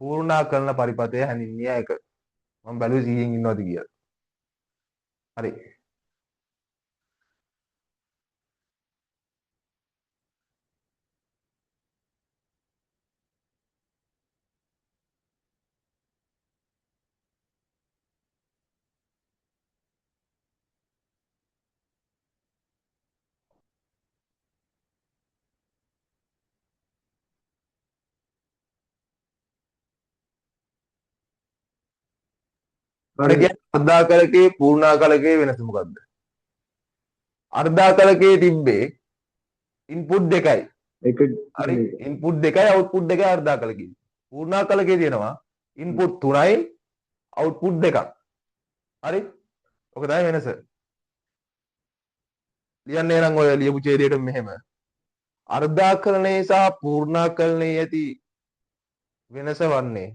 පූර්ණාකරණ පරිපථය හැඳින්විය හැක. මම බැලුවේ 100න් ඉන්නවද කියලා. හරි. මට හරි. කියන්න අර්ධාකලකයේ පූර්ණාකලකයේ වෙනස මොකද්ද? අර්ධාකලකයේ තිබ්බේ ඉන්පුට් දෙකයි. එක හරි ඉන්පුට් දෙකයි අවුට්පුට් දෙකයි අර්ධාකලකයේ. පූර්ණාකලකයේ තියෙනවා ඉන්පුට් තුනයි අවුට්පුට් දෙකක්. හරි? ඔක තමයි වෙනස. ලියන්නේ නම් ඔය ලියපු ඡේදයට මෙහෙම. අර්ධාකලනයේ සහ පූර්ණාකලනයේ ඇති වෙනස වන්නේ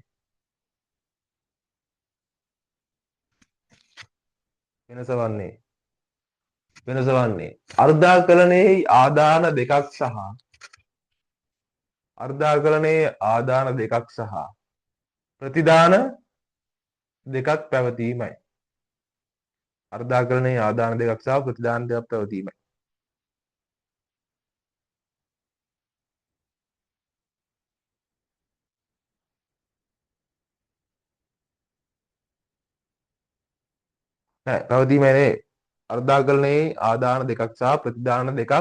අර්ධාකලනයේ ආදාන දෙකක් සහ ප්‍රතිදාන දෙකක් පැවතීමයි. අර්ධාකලනයේ ආදාන දෙකක් සහ ප්‍රතිදාන දෙකක් පැවතීමයි. නෑ පැවතීමයි නේ. අර්ධාකලනයේ ආදාන දෙකක් සහ ප්‍රතිදාන දෙකක්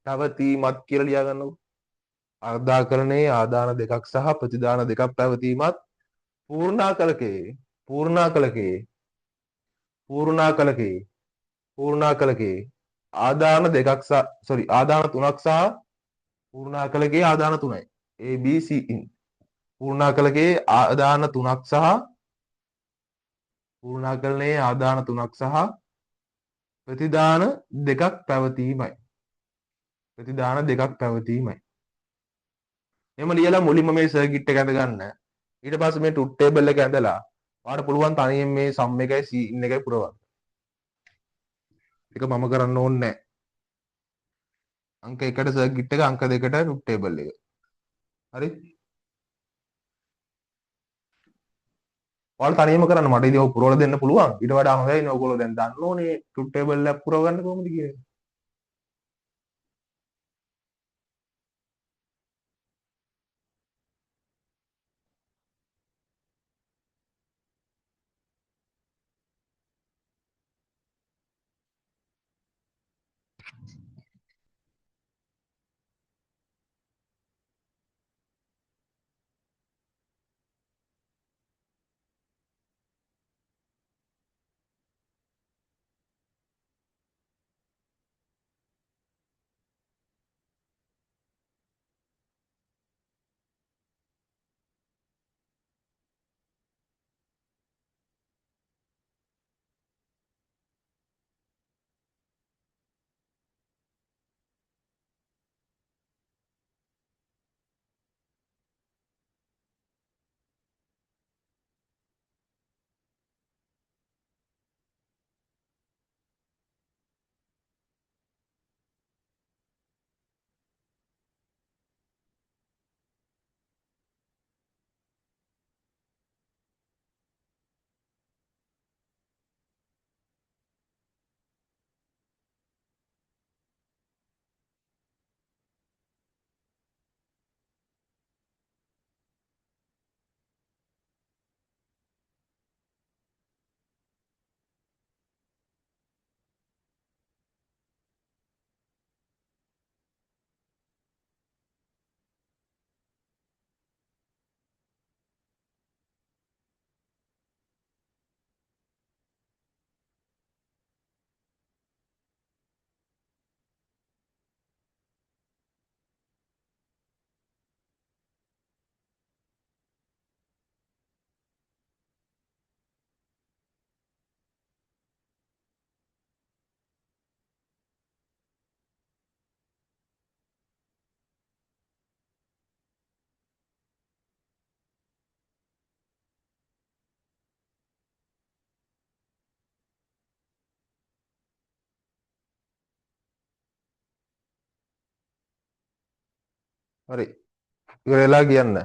පැවතීමත් කියලා ලියා ගන්නකො. අර්ධාකලනයේ ආදාන දෙකක් සහ ප්‍රතිදාන දෙකක් පැවතීමත් පූර්ණාකලකයේ ආදාන දෙකක් සහ ආදාන තුනක් සහ පූර්ණාකලකයේ ආදාන තුනයි. A B C in පූර්ණාකලකයේ ආදාන තුනක් සහ පූර්ණාකලනයේ ආදාන තුනක් සහ ප්‍රතිදාන දෙකක් පැවතීමයි. එහෙම ලියලා මුලින්ම මේ සර්කිට් එක ඇඳ ගන්න. ඊට පස්සේ මේ ට්‍රුත් ටේබල් එක ඇඳලා ඔයාලට පුළුවන් තනියෙන් මේ සම් එකයි සීන් එකයි පුරවන්න. ඒක මම කරන්න ඕනේ නැහැ. අංක 1ට සර්කිට් එක, අංක 2ට ට්‍රුත් ටේබල් එක. හරි? ඔයාලා තනියම කරන්න. මට ඉතින් ඔය පුරවලා දෙන්න පුළුවන්. ඊට වඩා හොඳයි නේ ඔයගොල්ලෝ දැන් දන්න ඕනේ ට්‍රුත් ටේබල් එක පුරව ගන්න කොහොමද කියලා. හරි. ඉවර වෙලා කියන්න.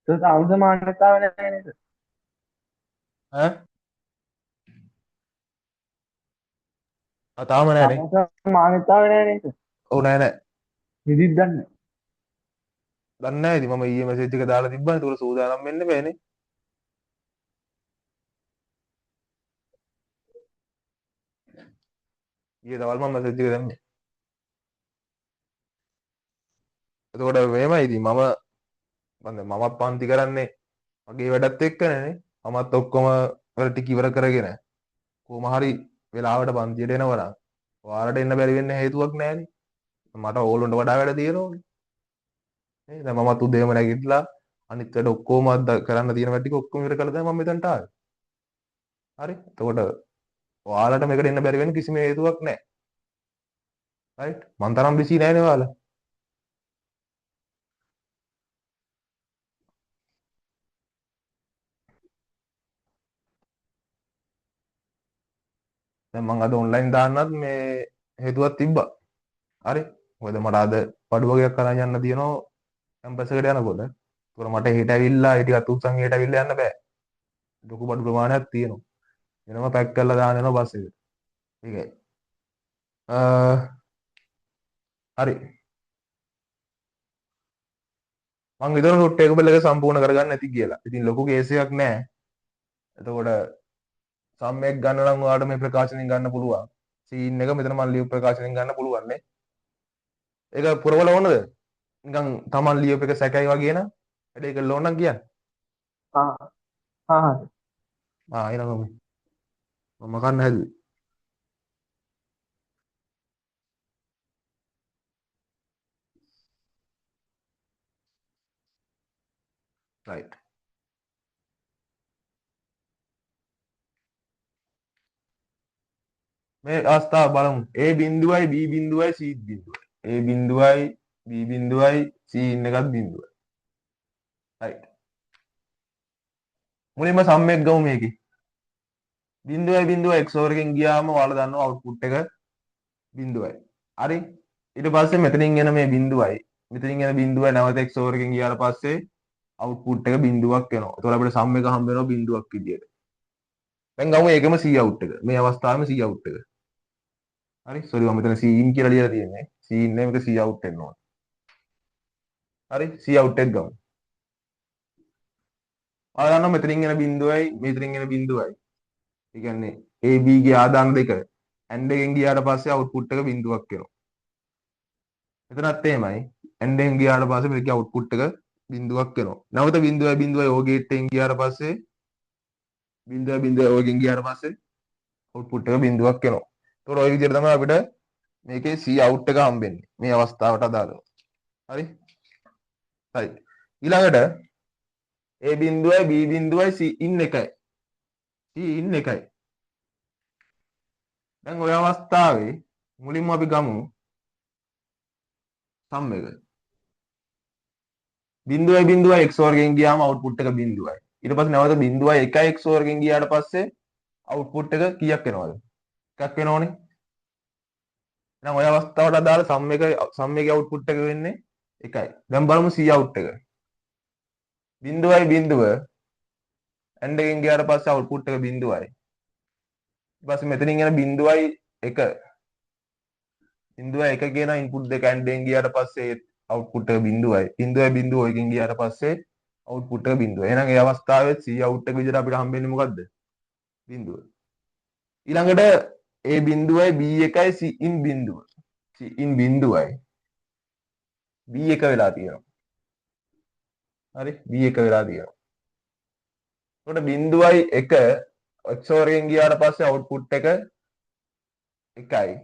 ඒක තාම සමානතාව නැහැ නේද? ඈ තාම තාම නෑනේ. සමානතාව නැහැ නේද? ඔව් නෑ නෑ. නිදිත් දන්නේ. දන්නේ නෑ ඉතින් මම ඊයේ මැසේජ් එක දාලා තිබ්බනේ. ඒක සූදානම් වෙන්න බෑනේ. ඊයේ දවල් මම මැසේජ් එක දැම්මේ. එතකොට මෙහෙමයි ඉතින් මමත් පන්ති කරන්නේ මගේ වැඩත් එක්කනේ. මමත් ඔක්කොම වල ටික ඉවර කරගෙන කොහොම හරි වෙලාවට පන්තියට එනවා නම් ඔයාලට එන්න බැරි වෙන්න හේතුවක් නෑනේ. මට ඕගොල්ලන්ට වඩා වැඩ තියෙනවනේ. නේ දැන් මමත් උදේම නැගිටලා අනිත් වැඩ ඔක්කොම කරන්න තියෙන වැඩ ටික ඔක්කොම ඉවර කළා තමයි මම මෙතනට ආවේ. හරි. එතකොට ඔයාලට මේකට එන්න බැරි වෙන්න කිසිම හේතුවක් නෑ. රයිට්. මං තරම් බිසි නෑනේ ඔයාලා. දැන් මං අද ඔන්ලයින් දාන්නත් මේ හේතුවක් තිබ්බා. හරි. මොකද මට අද පඩු වගේක් අරන් යන්න තියෙනවා කැම්පස් එකට යනකොට. ඒතකොට මට හෙට ඇවිල්ලා ඒ ටිකත් උත්සන් හෙට ඇවිල්ලා යන්න බෑ. ලොකු බඩු ප්‍රමාණයක් තියෙනවා. වෙනම පැක් කරලා දාන්න යනවා බස් එකට. ඒකයි. හරි. මං හිතනවා ෂොට් එක බෙල් එක සම්පූර්ණ කරගන්න නැති කියලා. ඉතින් ලොකු කේස් එකක් නෑ. එතකොට සම්මෙක් ගන්න නම් ඔයාලට මේ ප්‍රකාශනෙන් ගන්න පුළුවන්. සීන් එක මෙතන මම ලියපු ප්‍රකාශනෙන් ගන්න පුළුවන් නේ. ඒක පුරවල ඕනද? නිකන් Taman ලියපු එක සැකයි වගේ නම් වැඩේ කරලා ඕන නම් කියන්න. ආ ආ එහෙනම් මම කන්න හැදුවේ. රයිට්. මේ අවස්ථාව බලමු. A බිඳුවයි B බිඳුවයි C බිඳුවයි. A බිඳුවයි B බිඳුවයි C ඉන්න එකත් බිඳුවයි. රයිට්. මුලින්ම සම්මෙක් ගමු මේකේ. බිඳුවයි බිඳුවයි XOR එකෙන් ගියාම ඔයාලා දන්නවා අවුට්පුට් එක බිඳුවයි. හරි? ඊට පස්සේ මෙතනින් එන මේ බිඳුවයි මෙතනින් එන බිඳුවයි නැවත XOR එකෙන් ගියාට පස්සේ අවුට්පුට් එක බිඳුවක් එනවා. ඒතකොට අපිට සම් එක හම්බ වෙනවා බිඳුවක් විදියට. දැන් ගමු ඒකම C out එක. මේ අවස්ථාවේම C out එක. හරි? සෝරි මම මෙතන C in කියලා ලියලා තියෙන්නේ. C in එක C out එන්න ඕන. හරි? C out එක ගමු. ඔයාලා දන්නවා මෙතනින් එන බිඳුවයි මෙතනින් එන බිඳුවයි. ඒ කියන්නේ AB ගේ ආදාන දෙක AND එකෙන් ගියාට පස්සේ අවුට්පුට් එක බිඳුවක් එනවා. එතනත් එහෙමයි. AND එකෙන් ගියාට පස්සේ මේකේ අවුට්පුට් එක බිඳුවක් එනවා. නැවත බිඳුවයි බිඳුවයි O ගේට් එකෙන් ගියාට පස්සේ බිඳුවයි බිඳුවයි O එකෙන් ගියාට පස්සේ අවුට්පුට් එක බිඳුවක් එනවා. ඒතකොට ওই විදිහට තමයි අපිට මේකේ C out එක හම්බෙන්නේ. මේ අවස්ථාවට අදාළව. හරි? හරි. ඊළඟට A බිඳුවයි B බිඳුවයි C in එකයි. C in එකයි. දැන් ওই අවස්ථාවේ මුලින්ම අපි ගමු සම් එක. බිඳුවයි බිඳුවයි XOR එකෙන් ගියාම අවුට්පුට් එක බිඳුවයි. ඊට පස්සේ නැවත බිඳුවයි 1යි XOR එකෙන් ගියාට පස්සේ අවුට්පුට් එක කීයක් එනවද? එකක් එනවනේ. එහෙනම් ওই අවස්ථාවට අදාළ සම් එකේ අවුට්පුට් එක වෙන්නේ 1යි. දැන් බලමු C out එක. බිඳුවයි බිඳුව AND එකෙන් ගියාට පස්සේ අවුට්පුට් එක බිඳුවයි. ඊට පස්සේ මෙතනින් එන බිඳුවයි 1 බිඳුවයි 1 කියන ඉන්පුට් දෙක AND එකෙන් ගියාට පස්සේ අවුට්පුට් එක බිඳුවයි. බිඳුවයි බිඳුව එකෙන් ගියාට පස්සේ අවුට්පුට් එක බිඳුවයි. එහෙනම් ඒ අවස්ථාවේ C out එක විදිහට අපිට හම්බෙන්නේ මොකද්ද? බිඳුව. ඊළඟට A බිඳුවයි B එකයි C in බිඳුව. C in බිඳුවයි B එක වෙලා තියෙනවා. හරි? B එක වෙලා තියෙනවා. එතකොට බිඳුවයි 1 XOR එකෙන් ගියාට පස්සේ අවුට්පුට් එක 1යි.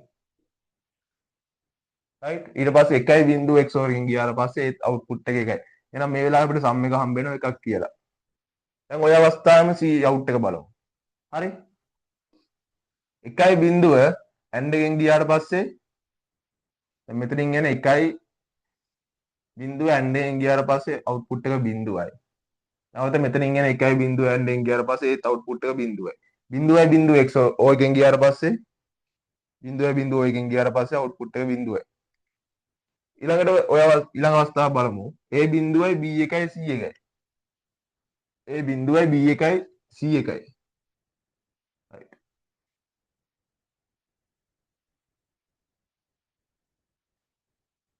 රයිට්? ඊට පස්සේ 1යි බිඳුව XOR එකෙන් ගියාට පස්සේ ඒත් අවුට්පුට් එක 1යි. එහෙනම් මේ වෙලාවේ අපිට සම් එක හම්බ වෙනවා එකක් කියලා. දැන් ওই අවස්ථාවේම C out එක බලමු. හරි? 1යි බිඳුව AND එකෙන් ගියාට පස්සේ දැන් මෙතනින් එන 1යි බිඳුව AND එකෙන් ගියාට පස්සේ අවුට්පුට් එක බිඳුවයි. නැවත මෙතනින් එන 1යි බිඳුව AND එකෙන් ගියාට පස්සේ ඒත් අවුට්පුට් එක බිඳුවයි. බිඳුවයි බිඳුව XOR O එකෙන් ගියාට පස්සේ බිඳුවයි බිඳුව O එකෙන් ගියාට පස්සේ අවුට්පුට් එක බිඳුවයි. ඊළඟට ඔය ඊළඟ අවස්ථාව බලමු. A බිඳුවයි B එකයි C එකයි. A බිඳුවයි B එකයි C එකයි. right.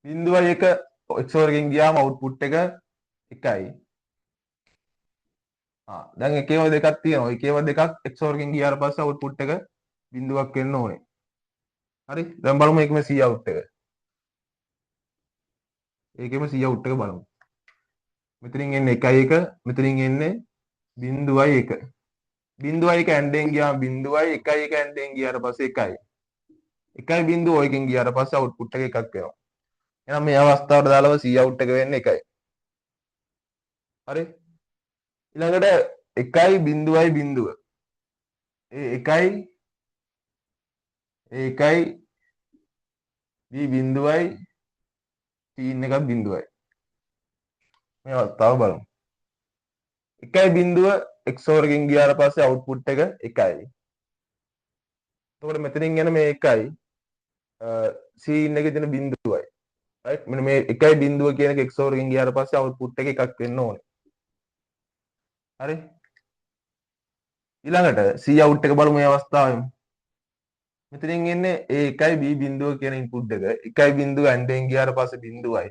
බිඳුවයි එක XOR එකෙන් ගියාම output එක එකයි. දැන් එකේව දෙකක් තියෙනවා. එකේව දෙකක් XOR එකෙන් ගියාට පස්සේ output එක බිඳුවක් වෙන්න ඕනේ. හරි. දැන් බලමු මේකම C out එක. ඒකෙම C out එක බලමු. මෙතනින් එන්නේ 1 1, මෙතනින් එන්නේ 0.1. 0.1 ඇන්ඩෙන් ගියාම 0යි 1 1 ඇන්ඩෙන් ගියාට පස්සේ 1යි. 1.1කින් ගියාට පස්සේ output එක එකක් වෙනවා. එහෙනම් මේ අවස්ථාවට දාලා C out එක වෙන්නේ 1යි. හරි. ඊළඟට 1.0. ඒ 1යි ඒ 1යි B බිඳුවයි C එකක් බිඳුවයි. මේ අවස්ථාව බලමු. 1.0 XOR එකෙන් ගියාට පස්සේ output එක 1යි. එතකොට මෙතනින් එන මේ 1යි C එකේ තියෙන බිඳුවයි. right මෙන්න මේ 1.0 කියන එක XOR එකෙන් ගියාට පස්සේ output එක එකක් වෙන්න ඕනේ. හරි. ඊළඟට C out එක බලමු මේ අවස්ථාවෙම. මෙතනින් එන්නේ A1යි B බිඳුව කියන input එක. 1.0 ඇන්ඩෙන් ගියාට පස්සේ බිඳුවයි.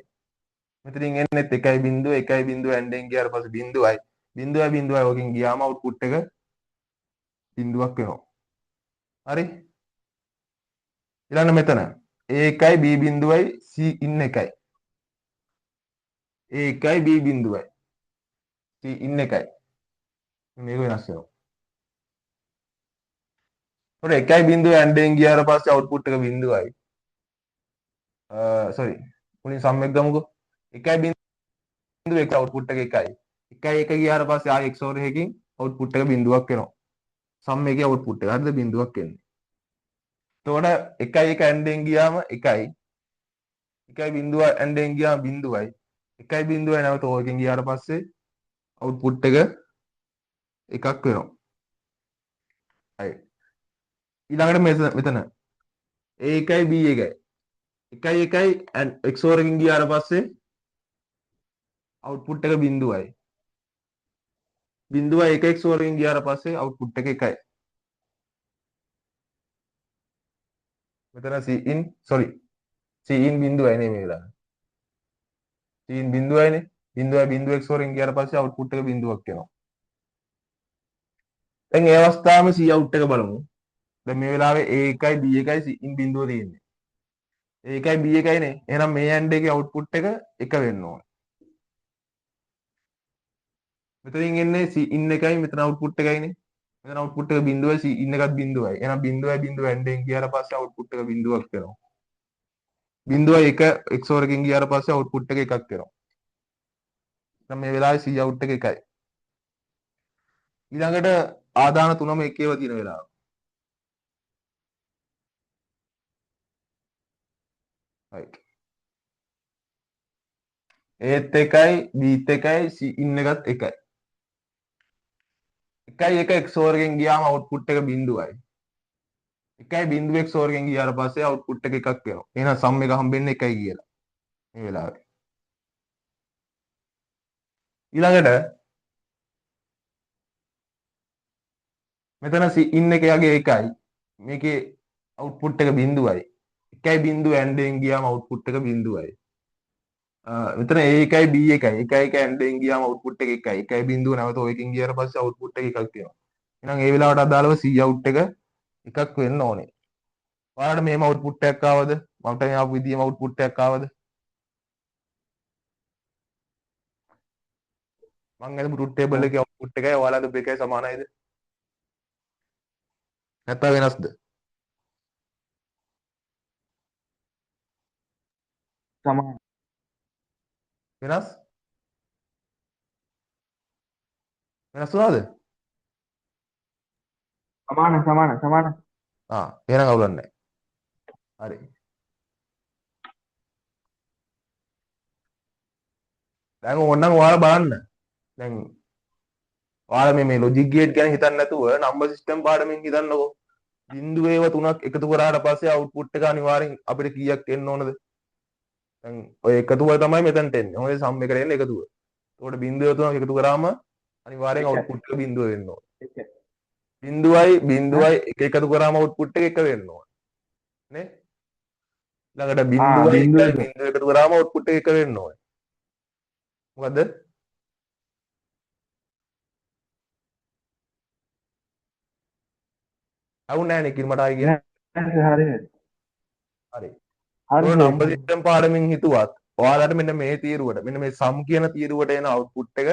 මෙතනින් එන්නේත් 1.0 1.0 ඇන්ඩෙන් ගියාට පස්සේ බිඳුවයි. 0.0 වකින් ගියාම output එක බිඳුවක් වෙනවා. හරි. ඊළඟ මෙතන A1යි B බිඳුවයි C in එකයි. A1යි B බිඳුවයි C in එකයි. මේක වෙනස් වෙනවා. ඒකට 1.0 ඇන්ඩෙන් ගියාට පස්සේ output එක බිඳුවයි. sorry. මුලින් සම් එක ගමුකෝ. 1.1 output එක එකයි. 1 1 ගියාට පස්සේ ආයෙ XOR එකකින් output එක බිඳුවක් වෙනවා. සම් එකේ output එක හරිද බිඳුවක් එන්නේ. එතකොට 1 1 ඇන්ඩෙන් ගියාම 1යි. 1.0 ඇන්ඩෙන් ගියාම බිඳුවයි. 1.0 නැවත ඕකෙන් ගියාට පස්සේ output එක එකක් වෙනවා. හරි. ඊළඟට මෙතන A1යි B එකයි. 1 1යි XOR එකකින් ගියාට පස්සේ output එක බිඳුවයි. 0.1 XOR එකකින් ගියාට පස්සේ output එක එකයි. මෙතන C in බිඳුවයි නේ මේ වෙලාවේ. C in බිඳුවයිනේ. 0.0 XOR එකකින් ගියාට පස්සේ output එක බිඳුවක් වෙනවා. දැන් මේ අවස්ථාවේම C out එක බලමු. දැන් මේ වෙලාවේ A1යි B එකයි C in බිඳුව තියෙන්නේ. A1යි B එකයිනේ. එහෙනම් මේ AND එකේ output එක එක වෙන්න ඕනේ. මෙතනින් එන්නේ C in එකයි මෙතන output එකයිනේ. මෙතන output එක බිඳුවයි C in එකත් බිඳුවයි. එහෙනම් 0.0 AND එකෙන් ගියාට පස්සේ output එක බිඳුවක් වෙනවා. 0.1 XOR එකකින් ගියාට පස්සේ output එක එකක් වෙනවා. දැන් මේ වෙලාවේ C out එක එකයි. ඊළඟට ආදාන තුනම එකේව තියෙන වෙලාව. right. ඒත් එකයි Bත් එකයි C in එකත් එකයි. 1 1 XOR එකෙන් ගියාම output එක බිඳුවයි. 1.0 XOR එකෙන් ගියාට පස්සේ output එක එකක් වෙනවා. එහෙනම් sum එක හම්බෙන්නේ 1යි කියලා. මේ වෙලාවේ. ඊළඟට මෙතන C in එකගේ එකයි. මේකේ output එක බිඳුවයි. 1.0 AND එකෙන් ගියාම output එක බිඳුවයි. මෙතන A1යි B එකයි. 1 1 AND එකෙන් ගියාම output එක එකයි. 1.0 නැවත ඔයකින් ගියාට පස්සේ output එක එකක් වෙනවා. එහෙනම් ඒ වෙලාවට අදාළව C out එක එකක් වෙන්න ඕනේ. ඔයාලට මෙහෙම output එකක් ආවද? මට මේ ආපු විදිහම output එකක් ආවද? මං අද truth table එකේ output එකයි ඔයාලට දෙකයි සමානයිද? නැත්නම් වෙනස්ද? සමාන වෙනස්? වෙනස් වුණාද? සමාන එහෙනම් අවුලක් නැහැ. හරි. දැන් ඕනනම් ඔයාලා බලන්න. දැන් ඔයාලා මේ logic gate ගැන හිතන්නේ නැතුව number system පාඩමෙන් හිතන්නකෝ. බිඳුවේව තුනක් එකතු කරාට පස්සේ output එක අනිවාර්යෙන් අපිට කීයක් එන්න ඕනද? දැන් ඔය එකතුව තමයි මෙතනට එන්නේ. ඔය sum එකට එන්නේ එකතුව. එතකොට බිඳුවේ තුනක් එකතු කරාම අනිවාර්යෙන් එකයි අවුට්පුට් එක බිඳුව වෙන්න ඕන. එකයි ඈ 0යි එක එකතු කරාම අවුට්පුට් එක 1 වෙන්න ඕන. නේ? ළඟට 0යි බිඳුව 1යි 0 එකතු කරාම අවුට්පුට් එක 1 වෙන්න ඕන. මොකද්ද? අවුන්නේ නැහැ නේ කිල් මට ආයි කියන්න. නෑ හරි හරි. හරි ඔය හරි නම්බර් සිස්ටම් පාඩමින් හිතුවත් ඔයාලට මෙන්න මේ තීරුවට මෙන්න මේ සම් කියන තීරුවට එන අවුට්පුට් එක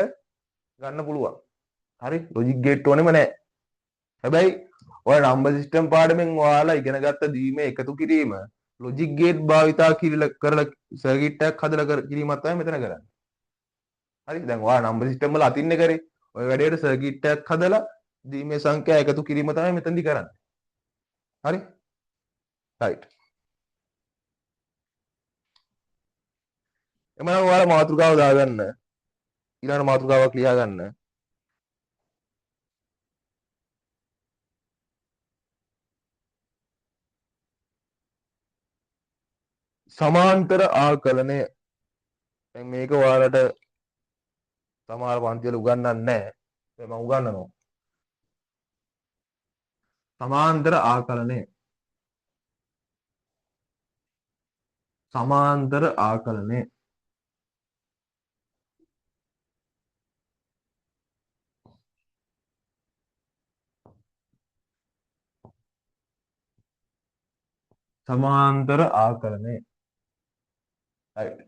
ගන්න පුළුවන්. හරි? ලොජික් ගේට් ඕනෙම නැහැ. හැබැයි ඔය නම්බර් සිස්ටම් පාඩමෙන් ඔයාලා ඉගෙන ගත්ත දීමේ එකතු කිරීම ලොජික් ගේට් භාවිතා කරලා සර්කිට් එකක් හදලා කිරීමක් තමයි මෙතන කරන්නේ. හරි? දැන් ඔයාලා නම්බර් සිස්ටම් වල අතින්නේ කරේ. ඔය වැඩේට සර්කිට් එකක් හදලා දීමේ සංඛ්‍යා එකතු කිරීම තමයි මෙතනදී කරන්නේ. හරි? රයිට්. එමනම් ඔයාලා මාතෘකාව දාගන්න. ඊළඟ මාතෘකාවක් ලියා ගන්න. සමාන්තර ආකලනය. දැන් මේක ඔයාලට සමහර පන්තිවල උගන්වන්නේ නැහැ. මම උගන්වනවා. සමාන්තර ආකලනය. සමාන්තර ආකලනය. සමාන්තර ආකලනය. right.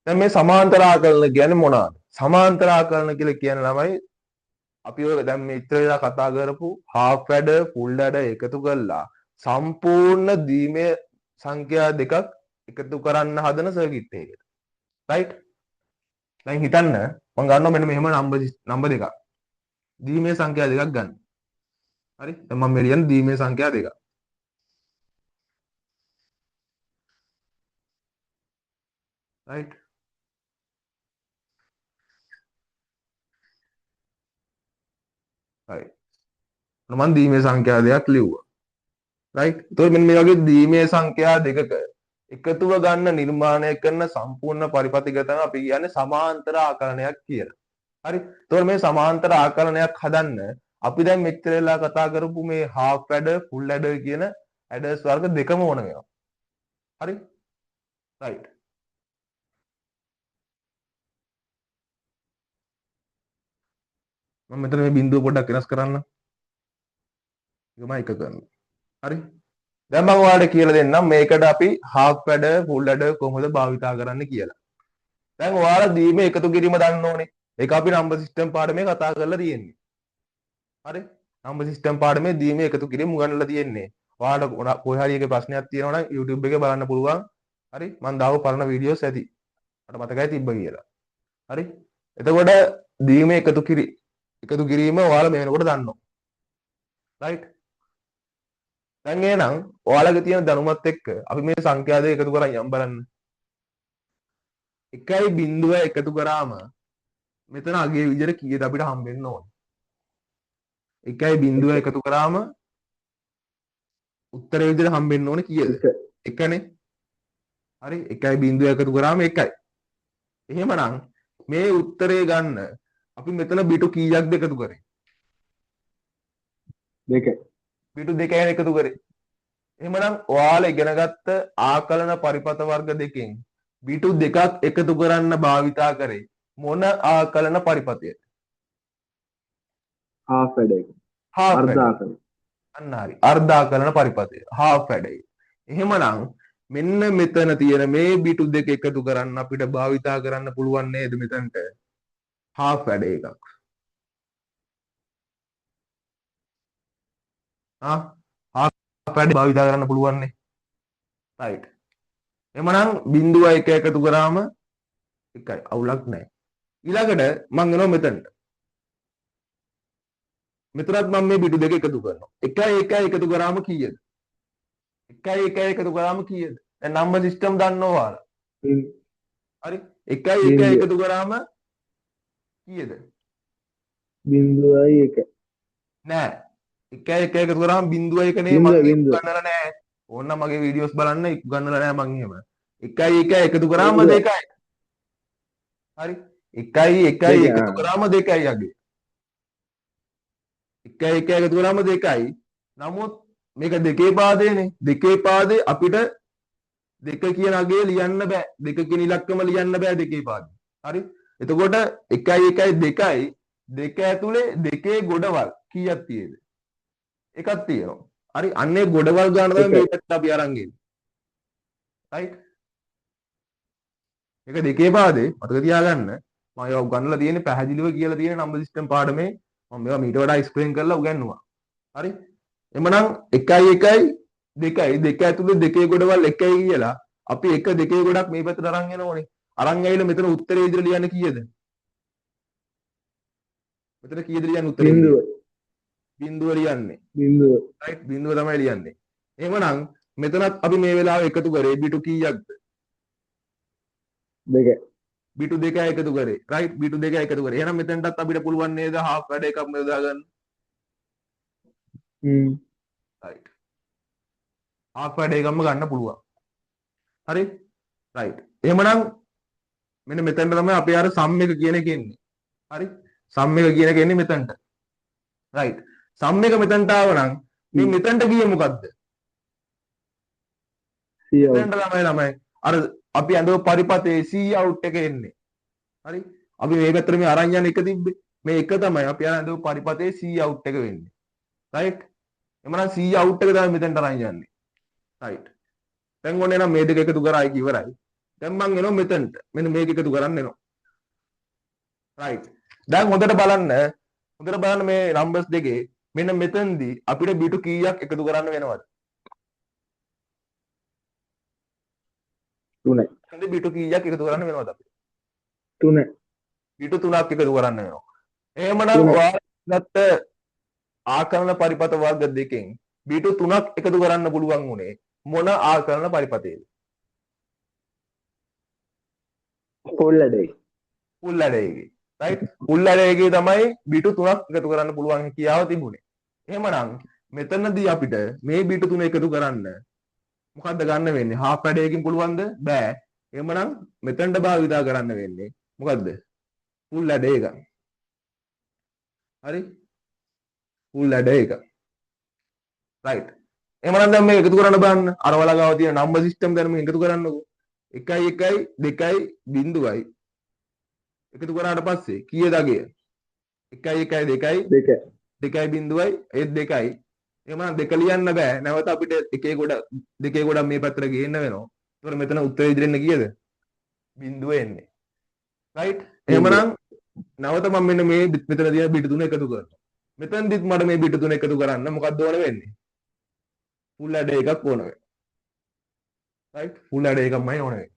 දැන් මේ සමාන්තර ආකලන කියන්නේ මොනවාද? සමාන්තර ආකලන කියලා කියන ළමයි අපි ඔය දැන් මේ ඉතර වෙලා කතා කරපු half adder full adder එකතු කරලා සම්පූර්ණ දීමේ සංඛ්‍යා දෙකක් එකතු කරන්න හදන සර්කිට් එකකට. right? දැන් හිතන්න මම ගන්නවා මෙන්න මෙහෙම නම්බර් දෙකක්. දීමේ සංඛ්‍යා දෙකක් ගන්න. හරි? දැන් මම මේ ලියන දීමේ සංඛ්‍යා දෙකක්. right? right. මම දීමේ සංඛ්‍යා දෙකක් ලිව්වා. right? එතකොට මෙන්න මේ වගේ දීමේ සංඛ්‍යා දෙකක එකතුව ගන්න නිර්මාණය කරන සම්පූර්ණ පරිපථික තමයි අපි කියන්නේ සමාන්තර ආකලනයක් කියලා. හරි? එතකොට මේ සමාන්තර ආකලනයක් හදන්න අපි දැන් මෙච්චර වෙලා කතා කරපු මේ half adder full adder කියන adders වර්ග දෙකම ඕන වෙනවා. හරි? right. මම මෙතන මේ බිඳුව පොඩ්ඩක් වෙනස් කරන්න. ඒක මම එක කරනවා. හරි? දැන් මම ඔයාලට කියලා දෙන්නම් මේකට අපි half adder full adder කොහොමද භාවිතා කරන්න කියලා. දැන් ඔයාලා දීමේ එකතු කිරීම දන්න ඕනේ. ඒක අපි නම්බර් සිස්ටම් පාඩමේ කතා කරලා තියෙන්නේ. හරි? නම්බර් සිස්ටම් පාඩමේ දීමේ එකතු කිරීම උගන්වලා තියෙන්නේ. ඔයාලට කොයි හරි එකේ ප්‍රශ්නයක් තියෙනවා නම් YouTube එකේ බලන්න පුළුවන්. හරි? මම දාව පරණ වීඩියෝස් ඇති. මට මතකයි තිබ්බ කියලා. හරි? එතකොට දීමේ එකතු කිරීම ඔයාලා මේ වෙනකොට දන්නවා. right? දැන් එහෙනම් ඔයාලගේ තියෙන දැනුමත් එක්ක අපි මේ සංඛ්‍යා දෙක එකතු කරන් යම් බලන්න. 1.0 එකතු කරාම මෙතන අගේ විදිහට කීයද අපිට හම්බෙන්න ඕනේ? 1.0 එකතු කරාම උත්තරේ විදිහට හම්බෙන්න ඕනේ කීයද? 1නේ. හරි 1.0 එකතු කරාම 1යි. එහෙමනම් මේ උත්තරේ ගන්න අපි මෙතන බිටු කීයක්ද එකතු කරේ? 2 බිටු 2යි එකතු කරේ. එහෙමනම් ඔයාලා ඉගෙනගත්ත ආකලන පරිපථ වර්ග දෙකෙන් බිටු දෙකක් එකතු කරන්න භාවිතා කරේ මොන ආකලන පරිපථයද? half adder half අර්ධ adder. ආකලන අන්න හරි. අර්ධ ආකලන පරිපථය. half adder. එහෙමනම් මෙන්න මෙතන තියෙන මේ බිටු දෙක එකතු කරන්න අපිට භාවිතා කරන්න පුළුවන් නේද මෙතනට? half adder එකක්. half adder භාවිතා කරන්න පුළුවන් නේ. right. එහෙමනම් 0.1 එකතු කරාම 1යි. අවුලක් නැහැ. ඊළඟට මම යනවා මෙතනට. මෙතනත් මම මේ බිටු දෙක එකතු කරනවා. 1 එකතු කරාම කීයද? 1 එකතු කරාම කීයද? දැන් නම්බර් සිස්ටම් දන්නවා ඔයාලා. හරි? 1 එකතු කරාම කීයද? 0.1 නෑ. 1 එකතු කරාම 0.1 නේ මම ගන්නලා නෑ. ඕන්න මගේ වීඩියෝස් බලන්න ගන්නලා නෑ මං එහෙම. 1 එකතු කරාම 2යි. හරි. 1යි 1යි දෙක එකතු කරාම 2යි යගේ. 1යි 1යි එකතු කරාම 2යි. නමුත් මේක දෙකේ පාදයනේ. දෙකේ පාදේ අපිට දෙක කියන අගේ ලියන්න බෑ. දෙක කියන ඉලක්කම ලියන්න බෑ දෙකේ පාදේ. හරි. එතකොට 1යි 1යි 2යි දෙක ඇතුලේ දෙකේ ගොඩවල් කීයක් තියෙද? එකක් තියෙනවා. හරි. අන්නේ ගොඩවල් ගන්න තමයි එකයි මේ පැත්ත අපි අරන් ගියේ. රයිට්. මේක දෙකේ පාදේ මතක තියාගන්න. මම ඒවා උගන්වලා තියෙන්නේ පැහැදිලිව කියලා තියෙන නම්බර් සිස්ටම් පාඩමේ මම මේවා මීට වඩා එක්ස්ප්ලেইন කරලා උගන්වුවා. හරි. එමනම් 1යි 1යි 2යි දෙක ඇතුලේ දෙකේ ගොඩවල් 1යි කියලා අපි එක දෙකේ ගොඩක් මේ පැත්තට අරන් යනෝනේ. අරන් ඇවිල්ලා මෙතන උත්තරේ විදිහට ලියන්න කීයද? මෙතන කීයද ලියන්න උත්තරේ බිඳුව විදිහට? බිඳුව ලියන්නේ. බිඳුව රයිට් බිඳුව තමයි ලියන්නේ. එහෙමනම් මෙතනත් අපි මේ වෙලාවේ එකතු කරේ B2 කීයක්ද? දෙක B2 දෙකයි එකතු කරේ. රයිට් B2 දෙකයි එකතු කරේ. එහෙනම් මෙතනටත් අපිට පුළුවන් නේද half වැඩ එකක් යොදා ගන්න? රයිට්. half වැඩ එකක්ම ගන්න පුළුවන්. හරි? රයිට්. එහෙමනම් මෙන්න මෙතනට තමයි අපි අර සම් එක කියන එක එන්නේ. හරි? සම් එක කියන එක එන්නේ මෙතනට. රයිට්. සම් එක මෙතනට ආවනම් මේ මෙතනට ගියේ මොකද්ද? C out මෙතනට තමයි ළමයි අර අපි අඳව පරිපතේ C out එක එන්නේ. හරි? අපි මේ පැත්තට මේ අරන් යන එක තිබ්බේ. මේ එක තමයි අපි අඳව පරිපතේ C out එක වෙන්නේ. රයිට්? එමනම් C out එක තමයි මෙතනට අරන් යන්නේ. රයිට්. දැන් ඔන්න එනම් මේ දෙක එකතු කරා එක ඉවරයි. දැන් මං එනවා මෙතනට. මෙන්න මේක එකතු කරන්න එනවා. රයිට්. දැන් හොඳට බලන්න මේ නම්බර්ස් දෙකේ මෙන්න මෙතනදී අපිට B2 කීයක් එකතු කරන්න වෙනවද? 3යි මෙතනදී B2 කීයක් එකතු කරන්න වෙනවද අපිට? 3යි B2 3ක් එකතු කරන්න වෙනවා. එහෙමනම් තුනයි. ඔයාලා ගත්ත ආකලන පරිපත වර්ග දෙකෙන් B2 3ක් එකතු කරන්න පුළුවන් උනේ මොන ආකලන පරිපතේද? full day full array. right full array එකේ තමයි B2 3ක් එකතු කරන්න පුළුවන් කියාව තිබුණේ. එහෙමනම් මෙතනදී අපිට මේ B2 3 එකතු කරන්න මොකද්ද ගන්න වෙන්නේ? half array එකකින් පුළුවන්ද? බෑ. එහෙමනම් මෙතනට භාවිතා කරන්න වෙන්නේ මොකද්ද? full array එක. හරි? full array එක. right. එහෙමනම් දැන් මේක එකතු කරන්න බලන්න. අර වලගාව තියෙන number system ගැන මේක එකතු කරන්නකෝ. 1යි 1යි 2යි බිඳුවයි එකතු කරාට පස්සේ කීයද අගය? 1යි 1යි 2යි දෙක 2යි බිඳුවයි ඒත් 2යි. එහෙමනම් දෙක ලියන්න බෑ. නැවත අපිට එකේ ගොඩ දෙකේ ගොඩක් මේ පැත්තට ගේන්න වෙනවා. ඒතකොට මෙතන උත්තරේ ඉදිරියට එන්නේ කීයද? බිඳුව එන්නේ. right? එහෙමනම් නැවත මම මෙන්න මේ මෙතන තියෙන බිට තුන එකතු කරනවා. මෙතනදිත් මට මේ බිට තුන එකතු කරන්න මොකක්ද ඕන වෙන්නේ? full array එකක් ඕන වෙනවා. right? full array එකක්මයි ඕන වෙන්නේ.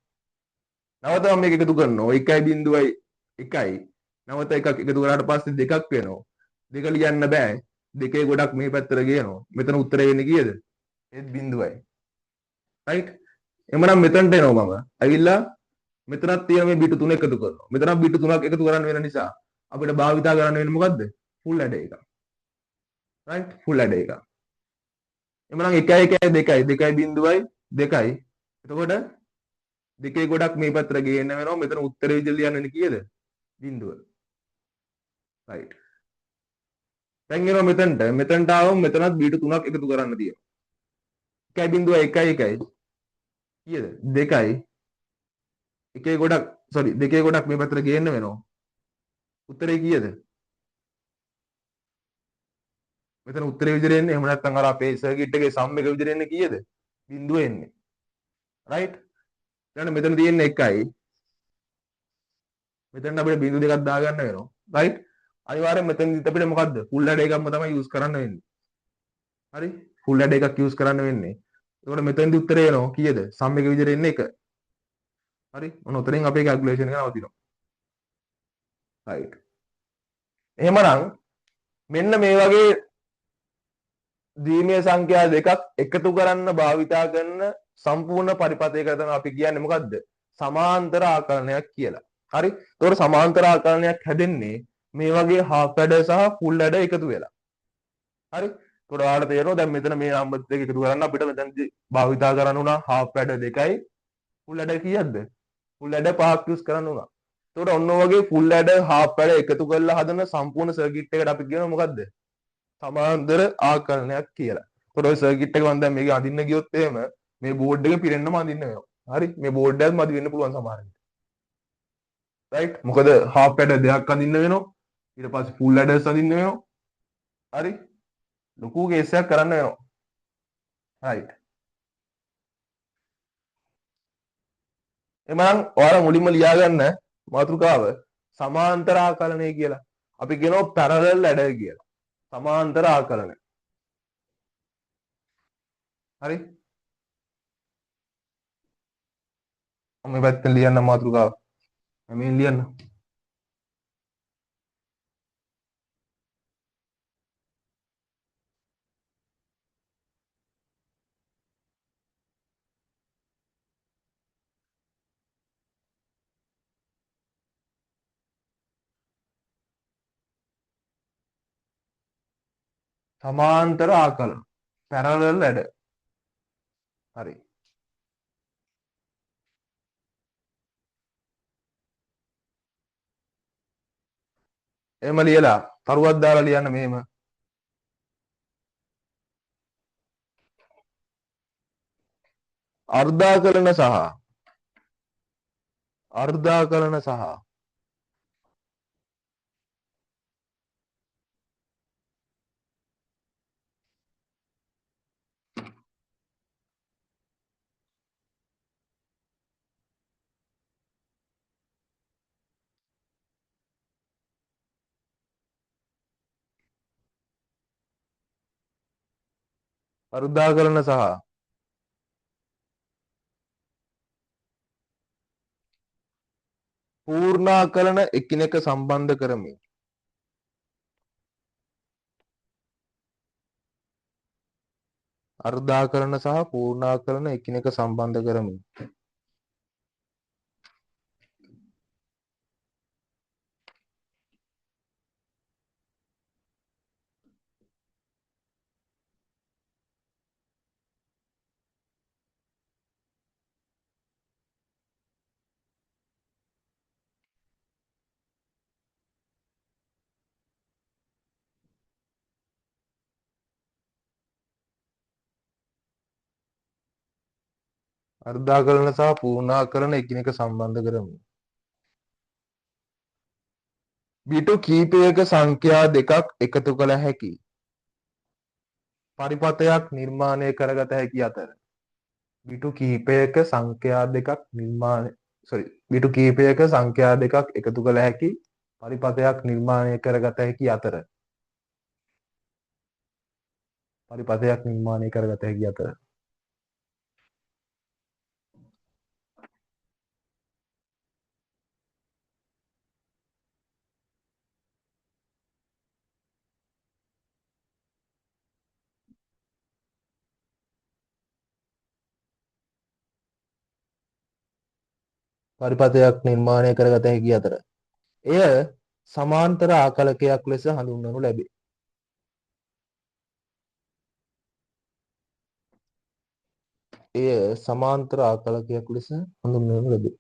නැවත මම මේක එකතු කරනවා. 1යි බිඳුවයි 1යි. නැවත එකක් එකතු කරාට පස්සේ දෙකක් වෙනවා. දෙක ලියන්න බෑ. දෙකේ ගොඩක් මේ පැත්තට ගේනවා. මෙතන උත්තරේ වෙන්නේ කීයද? ඒත් බිඳුවයි. right? එමනම් මෙතනට එනවා මම. ඇවිල්ලා මෙතනක් තියෙන මේ බිට තුන එකතු කරනවා. මෙතනක් බිට තුනක් එකතු කරන්න වෙන නිසා අපිට භාවිතා කරන්න වෙන්නේ මොකද්ද? full array එක. right? full array එක. එමනම් 1යි 1යි 2යි 2යි බිඳුවයි 2යි. එතකොට දෙකේ ගොඩක් මේ පැත්තට ගේන්න වෙනවා. මෙතන උත්තරේ විදිහට ලියන්න වෙන්නේ කීයද? බිඳුව. right. දැන් එනවා මෙතනට ආවම මෙතනත් B2 3ක් එකතු කරන්න තියෙනවා. 1.1 1යි කීයද? 2යි. එකේ ගොඩක් දෙකේ ගොඩක් මේ පැත්තට ගේන්න වෙනවා. උත්තරේ කීයද? මෙතන උත්තරේ විදිහට එන්නේ. එහෙම නැත්නම් අර අපේ සර්කිට් එකේ සම් එක විදිහට එන්නේ කීයද? බිඳුව එන්නේ. right? දැන් මෙතන තියෙන්නේ 1යි. මෙතන අපිට බිඳු දෙකක් දාගන්න වෙනවා. right? අනිවාර්යෙන් මෙතනදිත් අපිට මොකද්ද? full array එකක්ම තමයි use කරන්න වෙන්නේ. හරි? full array එකක් use කරන්න වෙන්නේ. ඒකට මෙතනදි උත්තරේ එනවා කීයද? sum එක විදිහට එන්නේ 1. හරි? මොන උතරින් අපේ calculation එක නවතිනවා. right. එහෙමනම් මෙන්න මේ වගේ ද්විමීය සංඛ්‍යා දෙකක් එකතු කරන්න භාවිතා කරන සම්පූර්ණ පරිපතයකට තමයි අපි කියන්නේ මොකද්ද? සමාන්තර ආකලනයක් කියලා. හරි? ඒතකොට සමාන්තර ආකලනයක් හැදෙන්නේ මේ වගේ half adder සහ full adder එකතු වෙලා. හරි? ඒතකොට ඔයාලට තේරෙනවා දැන් මෙතන මේ නම්බර් දෙක එකතු කරන්න අපිට මෙතනදී භාවිතා කරන්න උනා half adder 2යි full adder කීයක්ද? full adder 5ක් යූස් කරන්න උනා. එතකොට ඔන්න වගේ ෆුල් ඇඩ හාෆ් ඇඩ එකතු කරලා හදන සම්පූර්ණ සර්කිට් එකට අපි කියනවා මොකද්ද? සමාන්තර ආකලනයක් කියලා. එතකොට ඔය සර්කිට් එක මම දැන් මේක අඳින්න ගියොත් එහෙම මේ බෝඩ් එක පිරෙන්නම අඳින්න වෙනවා. හරි? මේ බෝඩ් එකත් මදි වෙන්න පුළුවන් සමහර විට. රයිට්? මොකද හාෆ් ඇඩ දෙකක් අඳින්න වෙනවා. ඊට පස්සේ ෆුල් ඇඩර්ස් අඳින්න වෙනවා. හරි? ලොකු කේස් එකක් කරන්න වෙනවා. රයිට්. එමනම් ඔයාලා මුලින්ම ලියාගන්න මාතෘකාව සමාන්තර ආකලනය කියලා. අපි කියනවා පැරලල් ඇඩර් කියලා. සමාන්තර ආකලනය. හරි? මම මේ පැත්තෙන් ලියන්න මාතෘකාව. මම ලියන්න. සමාන්තර ආකලන. පැරලල් ඇඩර්. හරි. එහෙම ලියලා තරුවක් දාලා ලියන්න මෙහෙම. අර්ධාකලන සහ අර්ධාකලන සහ අර්ධාකලන සහ පූර්ණාකලන එකිනෙක සම්බන්ධ කරමින් අර්ධාකලන සහ පූර්ණාකලන එකිනෙක සම්බන්ධ කරමින් අර්ධාකලන සහ පූර්ණාකලන එකිනෙක සම්බන්ධ කරමින් බිටු කීපයක සංඛ්‍යා දෙකක් එකතු කළ හැකි පරිපථයක් නිර්මාණය කරගත හැකි අතර බිටු කීපයක සංඛ්‍යා දෙකක් බිටු කීපයක සංඛ්‍යා දෙකක් එකතු කළ හැකි පරිපථයක් නිර්මාණය කරගත හැකි අතර පරිපථයක් නිර්මාණය කරගත හැකි අතර පරිපථයක් නිර්මාණය කරගත හැකි අතර එය සමාන්තර ආකලකයක් ලෙස හඳුන්වනු ලැබේ. එය සමාන්තර ආකලකයක් ලෙස හඳුන්වනු ලැබේ.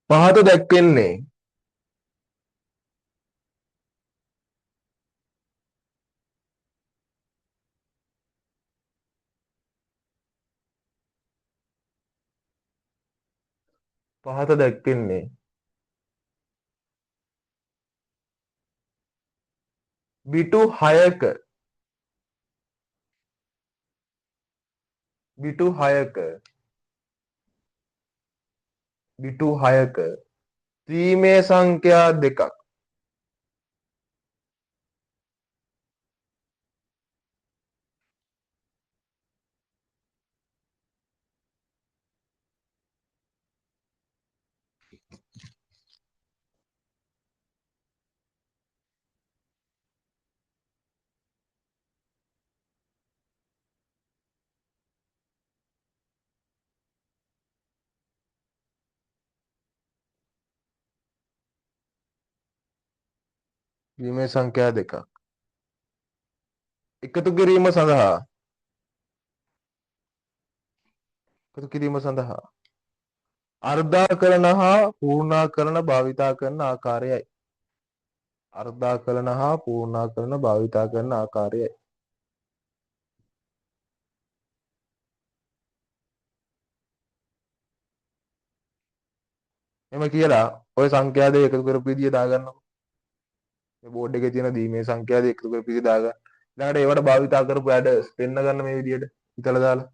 පහත දැක්වෙන්නේ පහත දැක්වෙන්නේ බිටු 6ක ත්‍රිමේ සංඛ්‍යා දෙකක් ත්‍රිමේ සංඛ්‍යා දෙකක් එකතු කිරීම සඳහා අර්ධාකරණ හා පූර්ණාකරණ භාවිතා කරන ආකාරයයි. අර්ධාකරණ හා පූර්ණාකරණ භාවිතා කරන ආකාරයයි. එම කියලා ඔය සංඛ්‍යා දෙක එකතු කරපු විදිය දාගන්නකො. මේ බෝඩ් එකේ තියෙන දීමේ සංඛ්‍යා දෙක එකතු කරපු විදිය දාගන්න. ඊළඟට ඒවට භාවිතා කරපු ඇඩර්ස් පෙන්න ගන්න මේ විදියට හිතලා දාලා.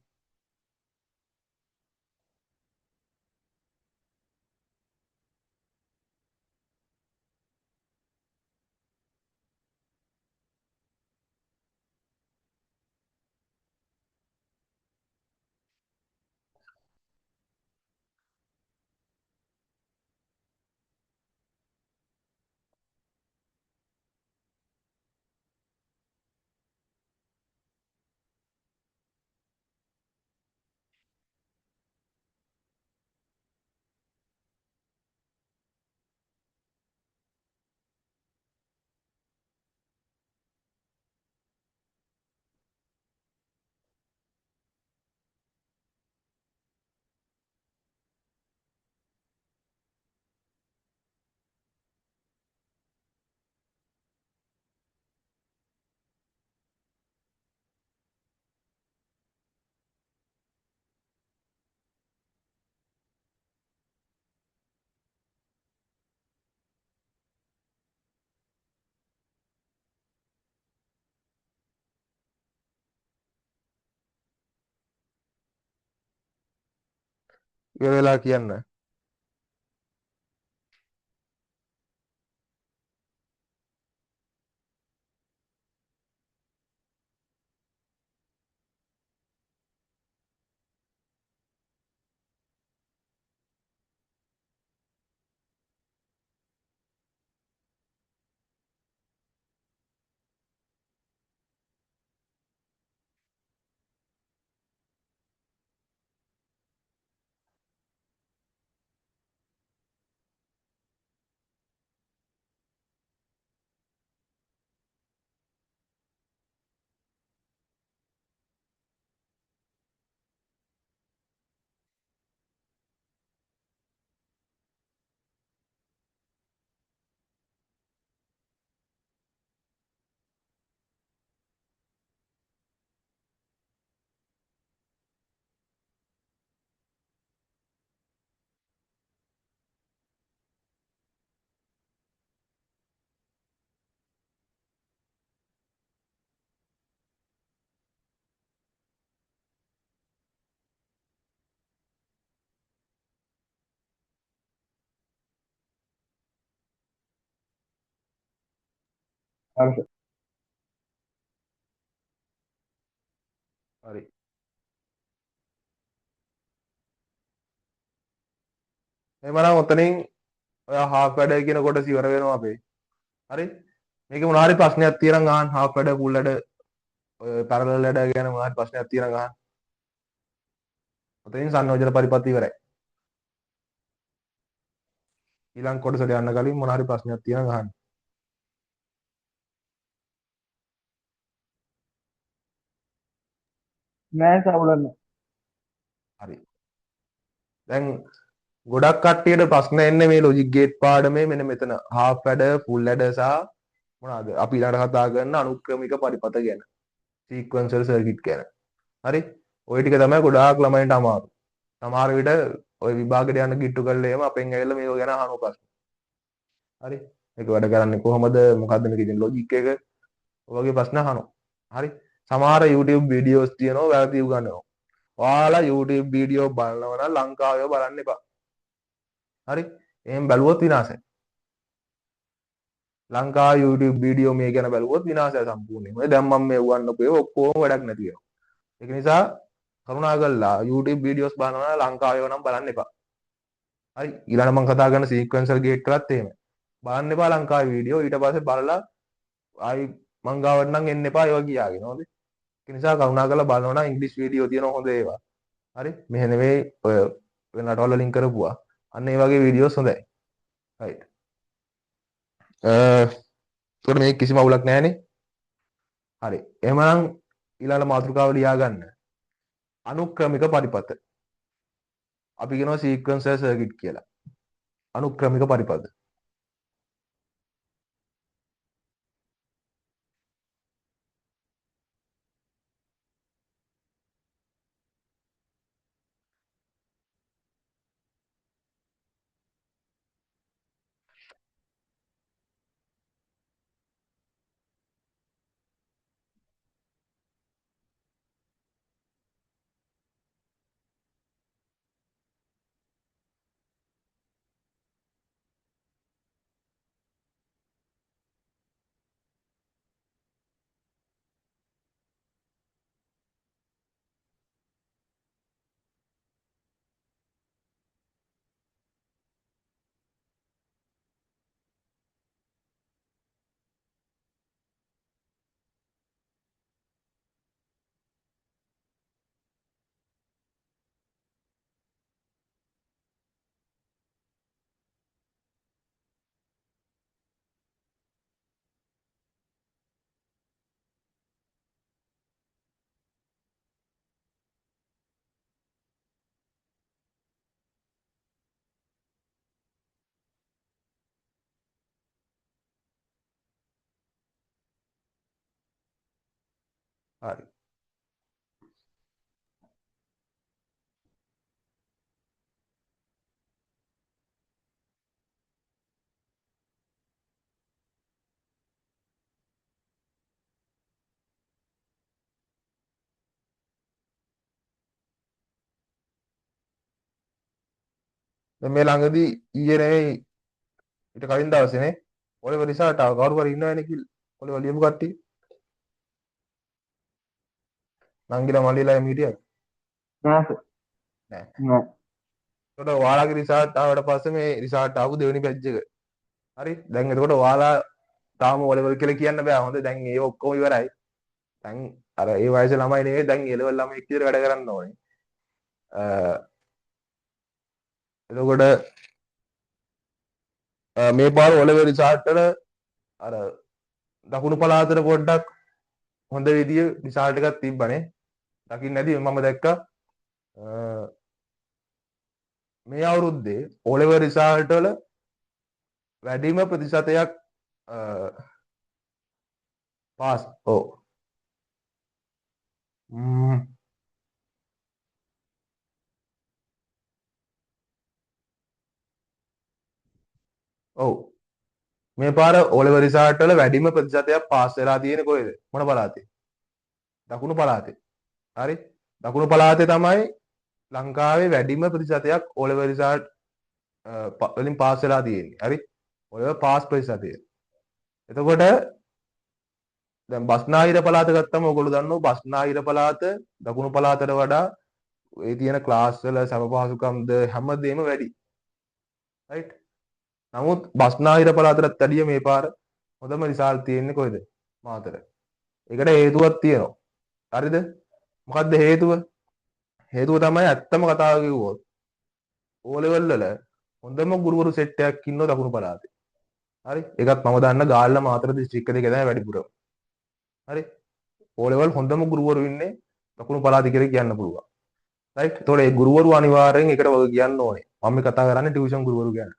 ඉවර වෙලා කියන්න. හරි. හරි. එහෙමනම් ඔතනින් ඔය half වැඩ කියන කොටස ඉවර වෙනවා අපේ. හරි. මේකේ මොනවා හරි ප්‍රශ්නයක් තියෙනම් අහන්න. half වැඩ full වැඩ ඔය parallel වැඩ ගැන මොනවා හරි ප්‍රශ්නයක් තියෙනම් අහන්න. ඔතනින් සංයෝජන පරිපත්ති ඉවරයි. ඊළඟ කොටසට යන්න කලින් මොනවා හරි ප්‍රශ්නයක් තියෙනම් අහන්න. නෑ සවුලන්න. හරි. දැන් ගොඩක් කට්ටියට ප්‍රශ්න එන්නේ මේ ලොජික් ගේට් පාඩමේ මෙන්න මෙතන half වැඩ full වැඩ සහ මොනවාද අපි ඊළඟට කතා කරන අනුක්‍රමික පරිපථ ගැන sequential circuit ගැන. හරි. ওই ටික තමයි ගොඩාක් ළමයින්ට අමාරු. සමහර විට ওই විභාගෙට යන කිට්ටු කරලා එහෙම අපෙන් ඇවිල්ලා මේක ගැන අහන ප්‍රශ්න. හරි. මේක වැඩ කරන්නේ කොහොමද? මොකද්ද මේකේ තියෙන ලොජික් එක? ඔය වගේ ප්‍රශ්න අහනවා. හරි. සමහර YouTube වීඩියෝස් තියෙනවා වැරදි උගන්වනවා. ඔයාලා YouTube වීඩියෝ බලනවා නම් ලංකාවේ බලන්න එපා. හරි. එහෙම බැලුවොත් විනාශයි. ලංකාවේ YouTube වීඩියෝ මේ ගැන බැලුවොත් විනාශයි සම්පූර්ණයෙන්ම. දැන් මම මේ උගන්වපු ඒවා ඔක්කොම වැඩක් නැති වෙනවා. ඒක නිසා කරුණාකරලා YouTube වීඩියෝස් බලනවා නම් ලංකාවේ නම් බලන්න එපා. හරි. ඊළඟ මම කතා කරන sequential gate එකත් එහෙම. බලන්න එපා ලංකාවේ වීඩියෝ. ඊට පස්සේ බලලා ආයි මං ගාවට නම් එන්න එපා ඒවා කියාගෙන. හොඳේ. ඒ නිසා කරුණාකරලා බලනවා නම් ඉංග්‍රීසි වීඩියෝ තියෙන හොඳ ඒවා. හරි. මෙහෙ නෙවෙයි ඔය වෙන රටවල ලින්ක් කරපුවා. අන්න ඒ වගේ වීඩියෝස් හොඳයි. right. ඒකට මේක කිසිම අවුලක් නැහැනේ. හරි. එහෙමනම් ඊළඟ මාතෘකාව ලියා ගන්න. අනුක්‍රමික පරිපථ. අපි කියනවා සීක්වන්සර් සර්කිට් කියලා. අනුක්‍රමික පරිපථ. හරි. දැන් මේ ළඟදී ඊයේ නෙවෙයි ඊට කලින් දවසේනේ ඔලිවර් රිසාට් ආව. කවුරු හරි ඉන්නවනේ කිල්. ඔලිවර් ලියපු කට්ටිය. නංගිලා මල්ලිලා එමු හිටියද? නෑ සර්. නෑ. නෑ. එතකොට ඔයාලගේ රිසාට් ආවට පස්සේ මේ රිසාට් ආපු දෙවෙනි බැච් එක. හරි. දැන් එතකොට ඔයාලා තාම ඔලිවර් කියලා කියන්න බෑ. හොඳ දැන් ඒව ඔක්කොම ඉවරයි. දැන් අර ඒ වයසේ ළමයි නෙවෙයි දැන් ඒ ලෙවල් ළමයි විදියට වැඩ කරන්න ඕනේ. එතකොට මේ පාර ඔලිවර් රිසාට් වල අර දකුණු පළාතට පොඩ්ඩක් හොඳ විදිය රිසාල්ට් එකක් තිබ්බනේ. දකින්න නැති මම දැක්කා මේ අවුරුද්දේ ඔලිවර් රිසාල්ට් වල වැඩිම ප්‍රතිශතයක් පාස්. ඔව්. ඔව්. මේ පාර ඔලිවර් රිසාල්ට් වල වැඩිම ප්‍රතිශතයක් පාස් වෙලා තියෙන්නේ කොහෙද? මොන පළාතේ? දකුණු පළාතේ. හරි. දකුණු පළාතේ තමයි ලංකාවේ වැඩිම ප්‍රතිශතයක් ඔලිවර් රිසාල්ට් වලින් පාස් වෙලා තියෙන්නේ. හරි. ඔලිවර් පාස් ප්‍රතිශතය. එතකොට දැන් බස්නාහිර පළාත ගත්තම ඔයගොල්ලෝ දන්නවා බස්නාහිර පළාත දකුණු පළාතට වඩා ඒ තියෙන ක්ලාස් වල සම පහසුකම්ද හැමදේම වැඩි. රයිට්. නමුත් බස්නාහිර පළාතට වැඩිය මේ පාර හොඳම රිසල්ට් තියෙන්නේ කොහෙද? මාතර. ඒකට හේතුවක් තියෙනවා. හරිද? මොකද්ද හේතුව? හේතුව තමයි ඇත්තම කතාව කිව්වොත් O level වල හොඳම ගුරුවරු සෙට් එකක් ඉන්නවා දකුණු පළාතේ. හරි? ඒකත් මම දන්න ගාල්ල මාතර දිස්ත්‍රික්ක දෙක තමයි වැඩිපුරම. හරි? O level හොඳම ගුරුවරු ඉන්නේ දකුණු පළාතේ කියලා කියන්න පුළුවන්. රයිට්? ඒතකොට ඒ ගුරුවරු අනිවාර්යෙන් ඒකට වග කියන්න ඕනේ. මම මේ කතා කරන්නේ ටියුෂන් ගුරුවරු ගැන.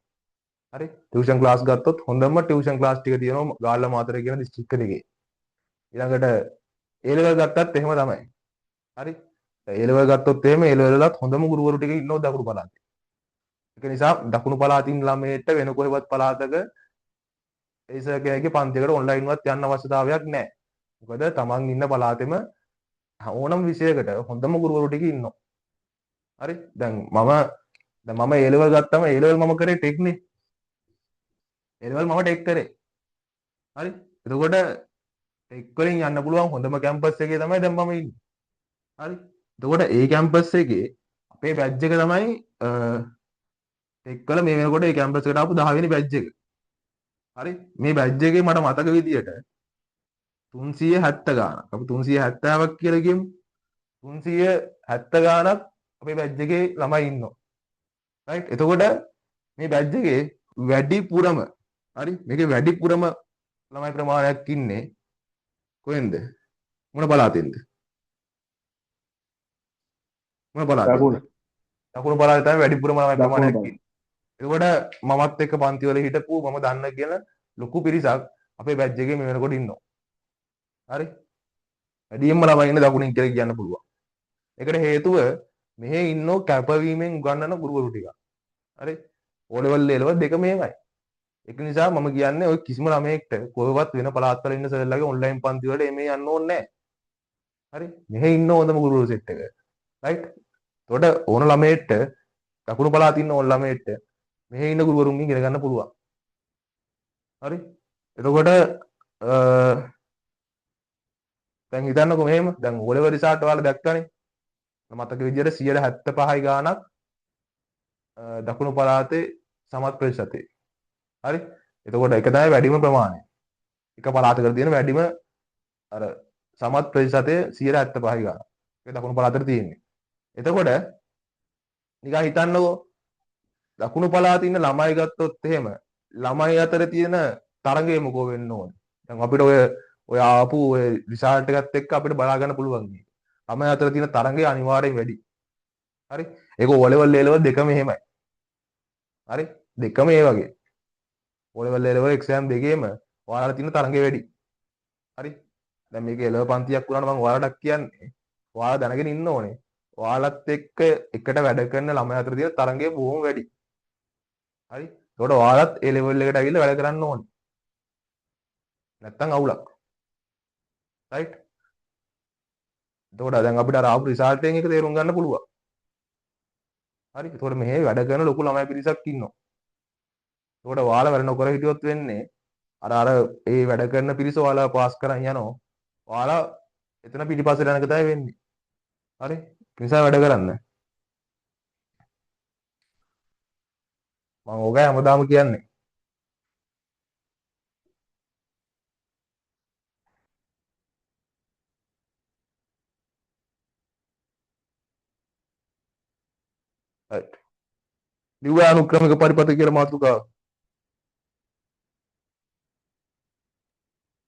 හරි? ටියුෂන් ක්ලාස් ගත්තොත් හොඳම ටියුෂන් ක්ලාස් ටික තියෙනවා ගාල්ල මාතර කියන දිස්ත්‍රික්ක දෙකේ. ඊළඟට A level ගත්තත් එහෙම තමයි. හරි? A level ගත්තොත් එහෙම A level වලත් හොඳම ගුරුවරු ටික ඉන්නවා දකුණු පළාතේ. ඒක නිසා දකුණු පළාතින් ළමයට වෙන කොහෙවත් පළාතක ඒ සර් කෙනෙක්ගේ පන්තියකට ඔන්ලයින් වත් යන්න අවශ්‍යතාවයක් නැහැ. මොකද තමන් ඉන්න පළාතෙම ඕනම විෂයකට හොඳම ගුරුවරු ටික ඉන්නවා. හරි? දැන් මම A level ගත්තම A level මම කරේ ටෙක් නේ. A level මම ටෙක් කරේ. හරි? එතකොට ටෙක් වලින් යන්න පුළුවන් හොඳම කැම්පස් එකේ තමයි දැන් මම ඉන්නේ. හරි? එතකොට ඒ කැම්පස් එකේ අපේ බැච් එක තමයි ටෙක් වල මේ වෙනකොට ඒ කැම්පස් එකට ආපු 10 වෙනි බැච් එක. හරි? මේ බැච් එකේ මට මතක විදියට 370 ගාණක්. අපි 370ක් කියලා කියමු. 370 ගාණක් අපේ බැච් එකේ ළමයි ඉන්නවා. රයිට්? එතකොට මේ බැච් එකේ වැඩිපුරම හරි? මේකේ වැඩිපුරම ළමයි ප්‍රමාණයක් ඉන්නේ කොහෙන්ද? මොන පළාතෙන්ද? මොන පළාතෙන්ද? දකුණු පළාතේ තමයි වැඩිපුරම ළමයි ප්‍රමාණයක් දකුණට. ඉන්නේ. ඒකට මමත් එක්ක පන්ති වල හිටපු මම දන්න කියන ලොකු පිරිසක් අපේ බැච් එකේ මේ වෙනකොට ඉන්නවා. හරි? වැඩියෙන්ම ළමයි ඉන්නේ දකුණින් කියලා කියන්න පුළුවන්. ඒකට හේතුව මෙහි ඉන්නෝ කැපවීමෙන් උගන්වන ගුරුවරු ටික. හරි? O level level දෙක මේමයි. ඒක නිසා මම කියන්නේ ඔය කිසිම ළමයෙක්ට කොහෙවත් වෙන පළාත්වල ඉන්න සර්ලාගේ ඔන්ලයින් පන්ති වලට එමේ යන්න ඕනේ නැහැ. හරි? මෙහි ඉන්න හොඳම ගුරුවරු සෙට් එක. රයිට්? එතකොට ඕන ළමයෙක්ට දකුණු පළාතේ ඉන්න ඕන ළමයෙක්ට මෙහි ඉන්න ගුරුවරුන්ගෙන් ඉගෙන ගන්න පුළුවන්. හරි? එතකොට දැන් හිතන්නකෝ මෙහෙම දැන් O level result ඔයාලා දැක්කනේ. මතක විදියට 75යි ගාණක් දකුණු පළාතේ සමත් ප්‍රතිශතේ. හරි? එතකොට ඒක තමයි වැඩිම ප්‍රමාණය. එක පළාතකට තියෙන වැඩිම අර සමත් ප්‍රතිශතය 75යි ගාණක්. ඒක දකුණු පළාතට තියෙන්නේ. එතකොට නිකන් හිතන්නකෝ දකුණු පළාතේ ඉන්න ළමයි ගත්තොත් එහෙම ළමයි අතර තියෙන තරඟය මොකෝ වෙන්න ඕනේ. දැන් අපිට ඔය ආපු ඔය රිසල්ට් එකත් එක්ක අපිට බලා ගන්න පුළුවන්. ළමයි අතර තියෙන තරඟය අනිවාර්යෙන් වැඩි. හරි? ඒක O level level දෙකම එහෙමයි. හරි? දෙකම ඒ වගේ. O level level exam දෙකේම ඔයාලට තියෙන තරඟය වැඩි. හරි? දැන් මේක එළව පන්තියක් වුණාට මම ඔයාලට කියන්නේ ඔයාලා දැනගෙන ඉන්න ඕනේ. ඔයාලත් එක්ක එකට වැඩ කරන ළමයි අතර තියෙන තරඟය බොහොම වැඩි. හරි? ඒකට ඔයාලත් ඒ ලෙවල් එකට ඇවිල්ලා වැඩ කරන්න ඕනේ. නැත්තම් අවුලක්. රයිට්? එතකොට දැන් අපිට අර ආපු රිසල්ට් එකෙන් එක තේරුම් ගන්න පුළුවන්. හරි? එතකොට මෙහෙ වැඩ කරන ලොකු ළමයි පිරිසක් ඉන්නවා. එතකොට ඔයාලා වැඩ නොකර හිටියොත් වෙන්නේ අර ඒ වැඩ කරන පිරිස ඔයාලා පාස් කරන් යනවා. ඔයාලා එතන පිටිපස්සට යන එක තමයි වෙන්නේ. හරි? ඒ නිසා වැඩ කරන්න. මම ඕකයි හැමදාම කියන්නේ. right. දිව්‍ය අනුක්‍රමික පරිපථ කියලා මාතෘකාව.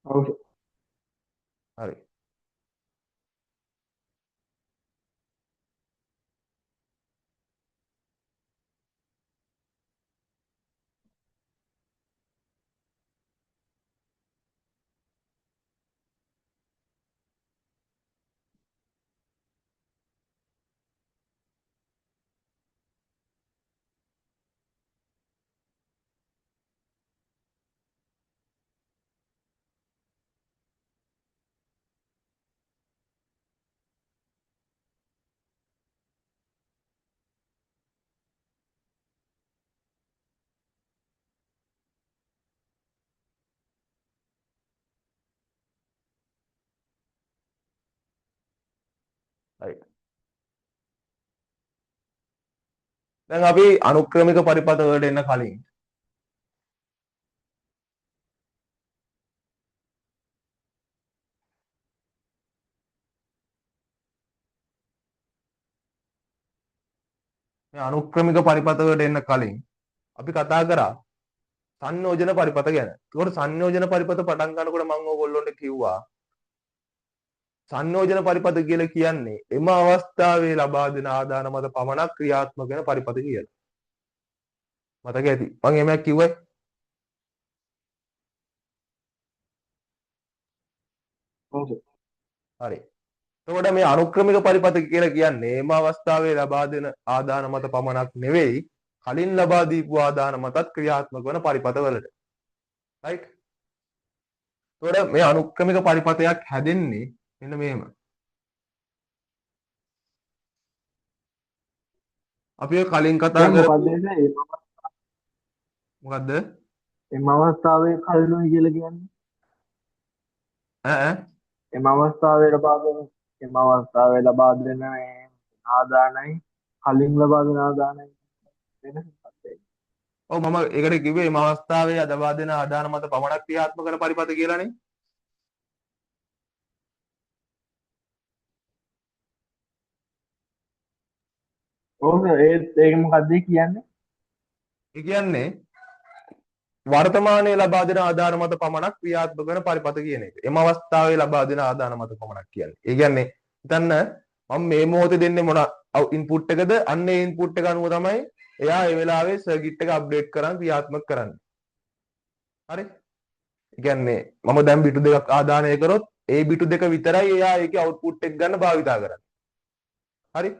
ඔව්. හරි. right. දැන් අපි අනුක්‍රමික පරිපථ වලට එන්න කලින් මේ අනුක්‍රමික පරිපථ වලට එන්න කලින් අපි කතා කරා සංයෝජන පරිපථ ගැන. ඒකට සංයෝජන පරිපථ පටන් ගන්නකොට මම ඕගොල්ලොන්ට කිව්වා සංයෝජන පරිපථ කියලා කියන්නේ එම අවස්ථාවේ ලබා දෙන ආදාන මත පමණක් ක්‍රියාත්මක වෙන පරිපථ කියලා. මතක ඇති. මම එහෙමයක් කිව්වයි. ඔව්. හරි. එතකොට මේ අනුක්‍රමික පරිපථ කියලා කියන්නේ එම අවස්ථාවේ ලබා දෙන ආදාන මත පමණක් නෙවෙයි කලින් ලබා දීපු ආදාන මතත් ක්‍රියාත්මක වෙන පරිපථ වලට. right? එතකොට මේ අනුක්‍රමික පරිපථයක් හැදෙන්නේ මෙන්න මෙහෙම. අපි ඔය කලින් කතා දැන් කරපු මොකද එන්නේ? මොකද්ද? එම අවස්ථාවේ කලිනුයි කියලා කියන්නේ. ඈ එම අවස්ථාවේ ලබා දෙන මේ ආදානයි කලින් ලබා දෙන ආදානයි වෙනස මොකක්ද? ඔව් මම ඒකට කිව්වේ මේ අවස්ථාවේ ලබා දෙන ආදාන මත පමණක් ක්‍රියාත්මක කරන පරිපථ කියලානේ. ඔව් ඒක මොකක්ද කියන්නේ? ඒ කියන්නේ වර්තමානයේ ලබා දෙන ආදාන මත පමණක් ක්‍රියාත්මක වෙන පරිපථ කියන එක. එම අවස්ථාවේ ලබා දෙන ආදාන මත පමණක් කියන්නේ. ඒ කියන්නේ හිතන්න මම මේ මොහොතේ දෙන්නේ මොන ඉන්පුට් එකද අන්න ඒ ඉන්පුට් එක අනුව තමයි එයා ඒ වෙලාවේ සර්කිට් එක අප්ඩේට් කරන් ක්‍රියාත්මක කරන්නේ. හරි? ඒ කියන්නේ මම දැන් බිටු දෙකක් ආදානය කරොත් ඒ බිටු දෙක විතරයි එයා ඒකේ අවුට්පුට් එක ගන්න භාවිතා කරන්නේ. හරි?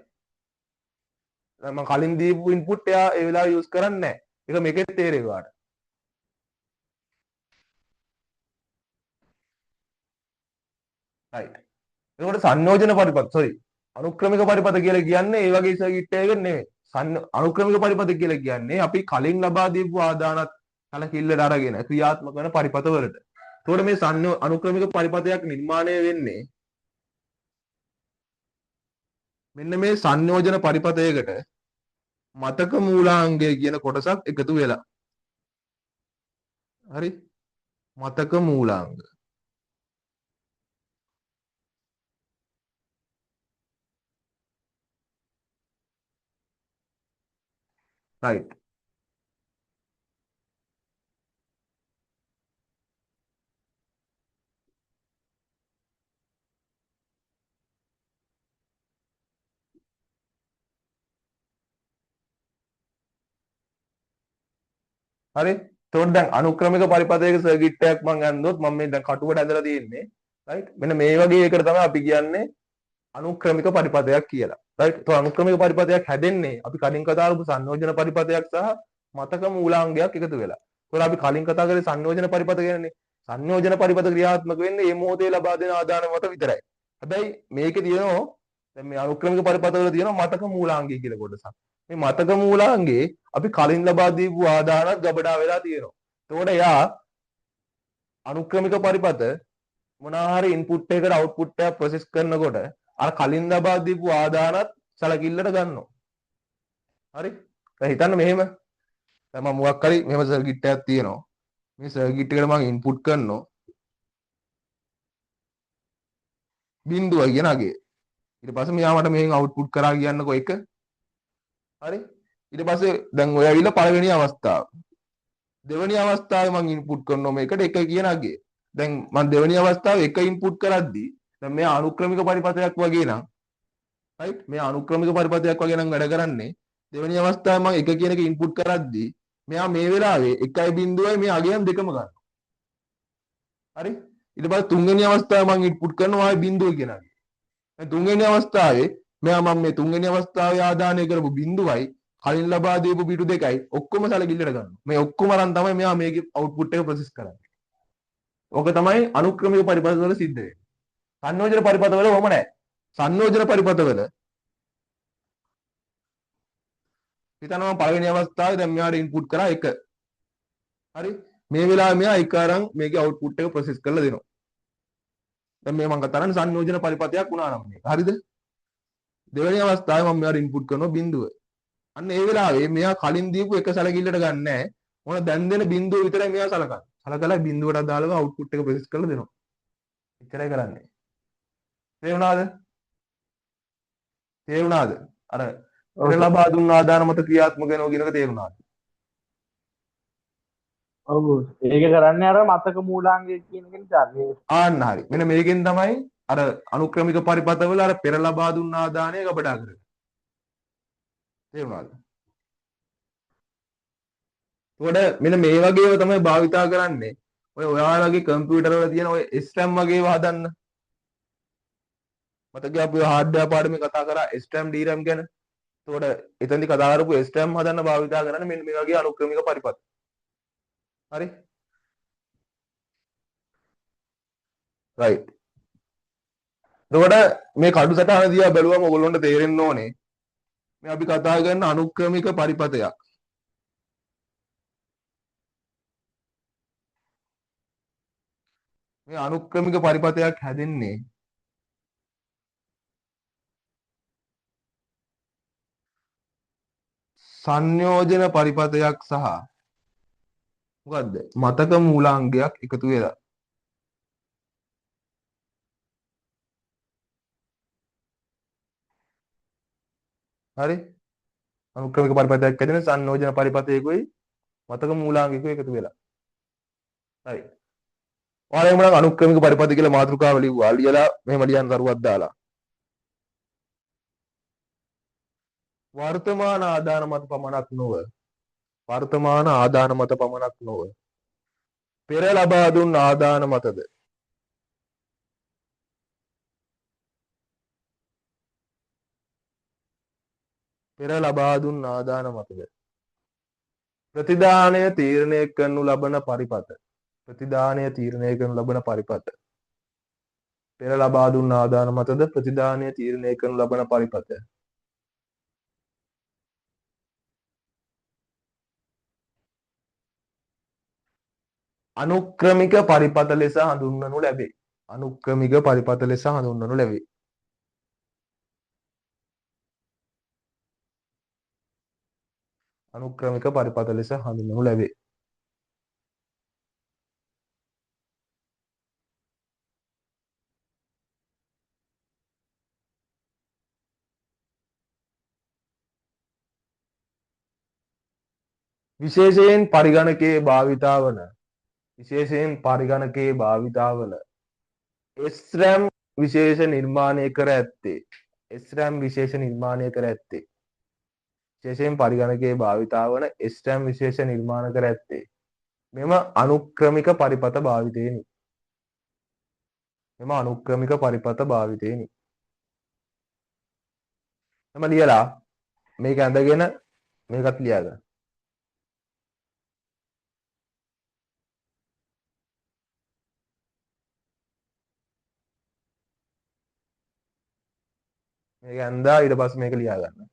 මම කලින් දීපු ඉන්පුට් එයා ඒ වෙලාවේ යූස් කරන්නේ නැහැ. ඒක මේකෙත් තේරෙයි ඔයාලට. රයිට්. එතකොට සංයෝජන පරිපථ අනුක්‍රමික පරිපථ කියලා කියන්නේ ඒ වගේ සර්කිට් එකක නෙමෙයි. අනුක්‍රමික පරිපථ කියලා කියන්නේ අපි කලින් ලබා දීපු ආදානත් කලකිල්ලට අරගෙන ක්‍රියාත්මක වෙන පරිපථ වලට. එතකොට මේ අනුක්‍රමික පරිපථයක් නිර්මාණය වෙන්නේ මෙන්න මේ සංයෝජන පරිපථයකට මතක මූලාංගය කියන කොටසක් එකතු වෙලා. හරි? මතක මූලාංග. රයිට්. හරි? එතකොට දැන් අනුක්‍රමික පරිපථයක සර්කිට් එකක් මම ගන්නොත් මම මේ දැන් කටුවට ඇදලා තියෙන්නේ. රයිට්? මෙන්න මේ වගේ එකකට තමයි අපි කියන්නේ අනුක්‍රමික පරිපථයක් කියලා. රයිට්? તો අනුක්‍රමික පරිපථයක් හැදෙන්නේ අපි කලින් කතා කරපු සංයෝජන පරිපථයක් සහ මතක මූලාංගයක් එකතු වෙලා. ඒතකොට අපි කලින් කතා කරේ සංයෝජන පරිපථ ගැනනේ. සංයෝජන පරිපථ ක්‍රියාත්මක වෙන්නේ මේ මොහොතේ ලබා දෙන ආදාන මත විතරයි. හැබැයි මේකේ තියෙනවා දැන් මේ අනුක්‍රමික පරිපථවල තියෙනවා මතක මූලාංගය කියලා කොටසක්. මේ මතක මූලාංගයේ අපි කලින් ලබා දීපු ආදානත් ගබඩා වෙලා තියෙනවා. එතකොට එයා අනුක්‍රමික පරිපථ මොනවා හරි ඉන්පුට් එකකට අවුට්පුට් එකක් ප්‍රොසෙස් කරනකොට අර කලින් ලබා දීපු ආදානත් සැලකිල්ලට ගන්නවා. හරි? දැන් හිතන්න මෙහෙම. දැන් මම මොකක් හරි මෙහෙම සර්කිට් එකක් තියෙනවා. මේ සර්කිට් එකට මම ඉන්පුට් කරනවා බිඳුවයි කියන අගේ. ඊට පස්සේ මෙයා මට මෙහෙන් අවුට්පුට් කරා කියන්නකෝ එක. හරි? ඊට පස්සේ දැන් ඔය ඇවිල්ලා පළවෙනි අවස්ථාව. දෙවෙනි අවස්ථාවේ මම ඉන්පුට් කරනවා මේකට එක කියන අගේ. දැන් මම දෙවෙනි අවස්ථාවේ එක ඉන්පුට් කරද්දී දැන් මෙයා අනුක්‍රමික පරිපථයක් වගේ නම් රයිට් මේ අනුක්‍රමික පරිපථයක් වගේ නම් වැඩ කරන්නේ දෙවෙනි අවස්ථාවේ මම එක කියන එක ඉන්පුට් කරද්දී මෙයා මේ වෙලාවේ 1.0යි මේ අගයන් දෙකම ගන්නවා. හරි? ඊට පස්සේ තුන්වෙනි අවස්ථාවේ මම ඉන්පුට් කරනවා ආයි බිඳුව කියන අගේ. දැන් තුන්වෙනි අවස්ථාවේ මෙයා මම මේ තුන්වෙනි අවස්ථාවේ ආදානය කරපු බිඳුවයි කලින් ලබා දීපු පිටු දෙකයි ඔක්කොම සැලකිල්ලට ගන්නවා. මේ ඔක්කොම අරන් තමයි මෙයා මේකේ අවුට්පුට් එක ප්‍රොසෙස් කරන්නේ. ඕක තමයි අනුක්‍රමික පරිපථ වල සිද්ධ වෙන්නේ. සංයෝජන පරිපථ වල වොම නැහැ. සංයෝජන පරිපථ වල හිතනවා පළවෙනි අවස්ථාවේ දැන් මෙයාට ඉන්පුට් කරා 1. හරි? මේ වෙලාවේ මෙයා 1 අරන් මේකේ අවුට්පුට් එක ප්‍රොසෙස් කරලා දෙනවා. දැන් මේ මම කතා කරන්නේ සංයෝජන පරිපථයක් වුණා නම් මේක. හරිද? දෙවෙනි අවස්ථාවේ මම මෙයාට ඉන්පුට් කරනවා බිඳුව. අන්න ඒ වෙලාවේ මෙයා කලින් දීපු එක සැලකිල්ලට ගන්න නැහැ. මොන දැන් දෙන බිඳුව විතරයි මෙයා සලකන්නේ. සලකලා බිඳුවට අදාළව අවුට්පුට් එක ප්‍රොසෙස් කරලා දෙනවා. එච්චරයි කරන්නේ. තේරුණාද? තේරුණාද? අර පෙර ලබා දුන්න ආදාන මත ක්‍රියාත්මක වෙනවා කියන එක තේරුණාද? ඔව්. ඒක කරන්නේ අර මතක මූලාංගය කියන එක නිසා. ආන්න හරි. මෙන්න මේකෙන් තමයි අර අනුක්‍රමික පරිපථවල අර පෙර ලබා දුන්න ආදානය ගබඩා කරගන්නේ. තේරුණාද? එතකොට මෙන්න මේ වගේව තමයි භාවිතා කරන්නේ. ඔයාලගේ කම්පියුටර් වල තියෙන ඔය SRAM වගේව හදන්න. මතකයි අපි හાર્ඩ්වෙයාර් පාඩමේ කතා කරා SRAM DRAM ගැන. එතකොට එතනදි කතා කරපු SRAM හදන්න භාවිතා කරන්නේ මෙන්න මේ වගේ අනුක්‍රමික පරිපථ. හරි? රයිට්. එතකොට මේ කඩු සටහන දිහා බැලුවම ඔයගොල්ලන්ට තේරෙන්න ඕනේ මේ අපි කතා කරන අනුක්‍රමික පරිපථයක්. මේ අනුක්‍රමික පරිපථයක් හැදෙන්නේ සංයෝජන පරිපථයක් සහ මොකද්ද? මතක මූලාංගයක් එකතු වෙලා. හරි? අනුක්‍රමික පරිපථයක් හැදෙන සංයෝජන පරිපථයකුයි මතක මූලාංගිකුයි එකතු වෙලා. හරි. ඔයාලා එහෙනම් අනුක්‍රමික පරිපථ කියලා මාතෘකාව ලිව්වා. ලියලා මෙහෙම ලියන්න දරුවක් දාලා. වර්තමාන ආදාන මත පමණක් නොව වර්තමාන ආදාන මත පමණක් නොව පෙර ලබා දුන් ආදාන මතද පෙර ලබා දුන් ආදාන මතද ප්‍රතිදානය තීරණය කරනු ලබන පරිපත ප්‍රතිදානය තීරණය කරනු ලබන පරිපත පෙර ලබා දුන් ආදාන මතද ප්‍රතිදානය තීරණය කරනු ලබන පරිපත අනුක්‍රමික පරිපත ලෙස හඳුන්වනු ලැබේ. අනුක්‍රමික පරිපත ලෙස හඳුන්වනු ලැබේ. අනුක්‍රමික පරිපත ලෙස හඳුන්වනු ලැබේ. විශේෂයෙන් පරිගණකයේ භාවිතා වන විශේෂයෙන් පරිගණකයේ භාවිතා වන SRAM විශේෂ නිර්මාණය කර ඇත්තේ SRAM විශේෂ නිර්මාණය කර ඇත්තේ විශේෂයෙන් පරිගණකයේ භාවිතා වන SRAM විශේෂ නිර්මාණ කර ඇත්තේ මෙම අනුක්‍රමික පරිපත භාවිතයෙනි. මෙම අනුක්‍රමික පරිපත භාවිතයෙනි. එම ලියලා මේක ඇඳගෙන මේකත් ලියා ගන්න. මේක ඇඳා ඊට පස්සේ මේක ලියා ගන්න.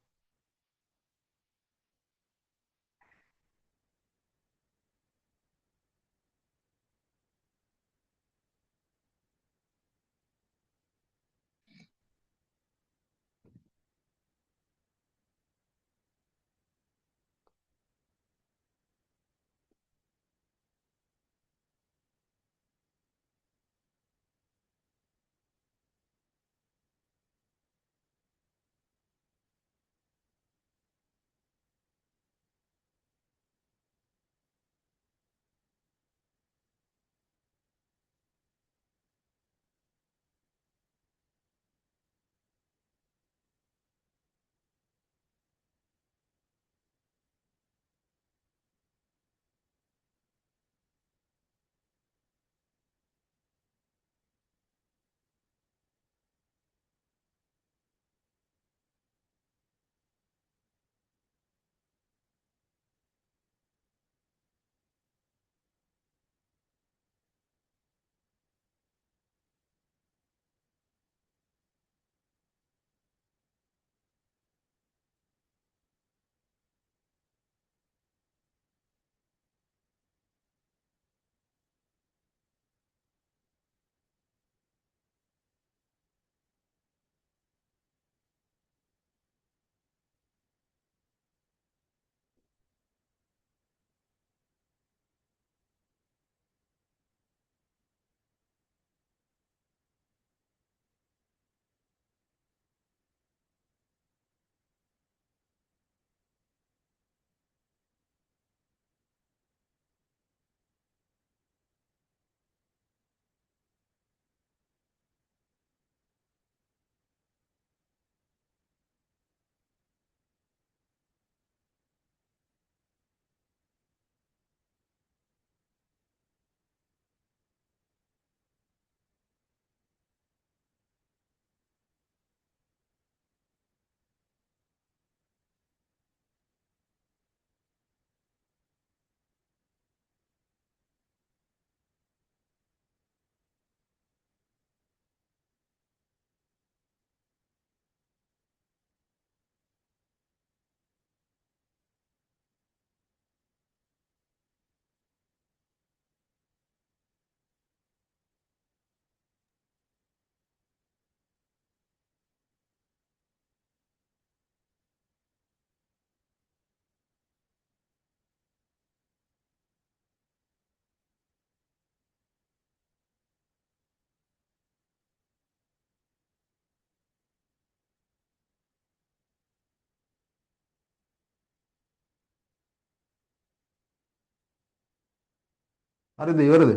හරිද ඉවරද?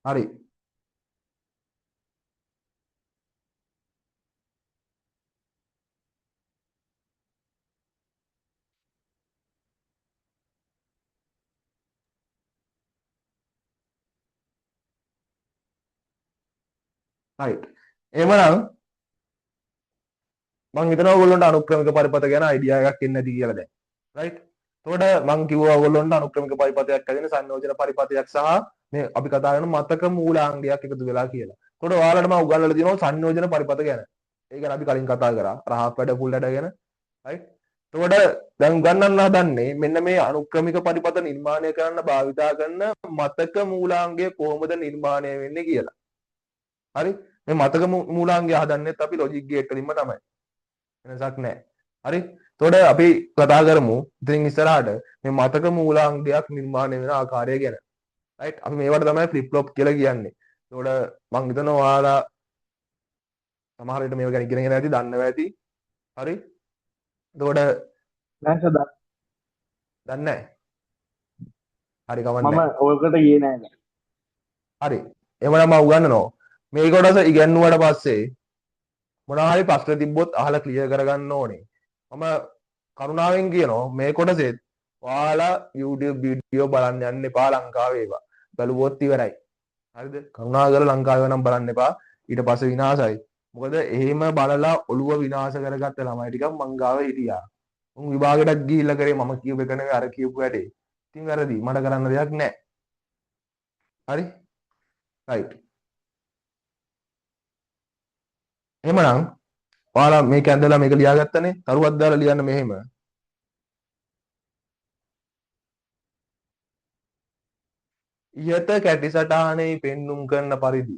හරි. right. එහෙමනම් මං හිතනවා ඔයගොල්ලන්ට අනුක්‍රමික පරිපථ ගැන අයිඩියා එකක් එන්නේ නැති කියලා දැන්. right. එතකොට මං කිව්වා ඔයගොල්ලන්ට අනුක්‍රමික පරිපථයක් ඇදෙන සංයෝජන පරිපථයක් සහ මේ අපි කතා කරන මතක මූලාංගයක් එකතු වෙලා කියලා. එතකොට ඔයාලට මම උගන්වලා දෙනවා සංයෝජන පරිපථ ගැන. ඒ ගැන අපි කලින් කතා කරා. රහක් වැඩ ෆුල් වැඩ ගැන. right. එතකොට දැන් උගන්වන්න හදන්නේ මෙන්න මේ අනුක්‍රමික පරිපථ නිර්මාණය කරන්න භාවිතා කරන මතක මූලාංගය කොහොමද නිර්මාණය වෙන්නේ කියලා. හරි. මේ මතක මූලාංගය හදන්නෙත් අපි ලොජික් ගේට් වලින්ම තමයි. වෙනසක් නැහැ. හරි. එතකොට අපි කතා කරමු ඉතින් ඉස්සරහට මේ මතක මූලාංගයක් නිර්මාණය වෙන ආකාරය ගැන. right. අපි මේවට තමයි ෆ්ලිප් ෆ්ලොප් කියලා කියන්නේ. එතකොට මං හිතනවා ඔයාලා සමහර විට මේව ගැන ඉගෙනගෙන ඇති දන්නවා ඇති. හරි. එතකොට නෑ සදා දන්නේ නැහැ. හරි කවන්න මම නැහැ. ඔයකට ගියේ නෑ. හරි. එහෙමනම් මම උගන්වනවා. මේ කොටස ඉගෙනුවාට පස්සේ මොනවා හරි ප්‍රශ්න තිබ්බොත් අහලා ක්ලියර් කරගන්න ඕනේ. මම කරුණාවෙන් කියනවා මේ කොටසෙත් ඔයාලා YouTube වීඩියෝ බලන්න යන්න එපා ලංකාවේ ඒවා. බලුවොත් ඉවරයි. හරිද? කරුණාකරලා ලංකාවේ නම් බලන්න එපා. ඊට පස්සේ විනාශයි. මොකද එහෙම බලලා ඔළුව විනාශ කරගත්ත ළමයි ටිකක් මං ගාව හිටියා. උන් විභාගෙටත් ගිහිල්ලා කරේ මම කියපු එක නෙවෙයි අර කියපු වැඩේ. ඉතින් වැරදි. මට කරන්න දෙයක් නැහැ. හරි? right. එහෙමනම් ඔයාලා මේක ඇඳලා මේක ලියාගත්තනේ. තරුවක් දාලා ලියන්න මෙහෙම. ඉහත කැටි සටහනෙහි පෙන්눔 කරන පරිදි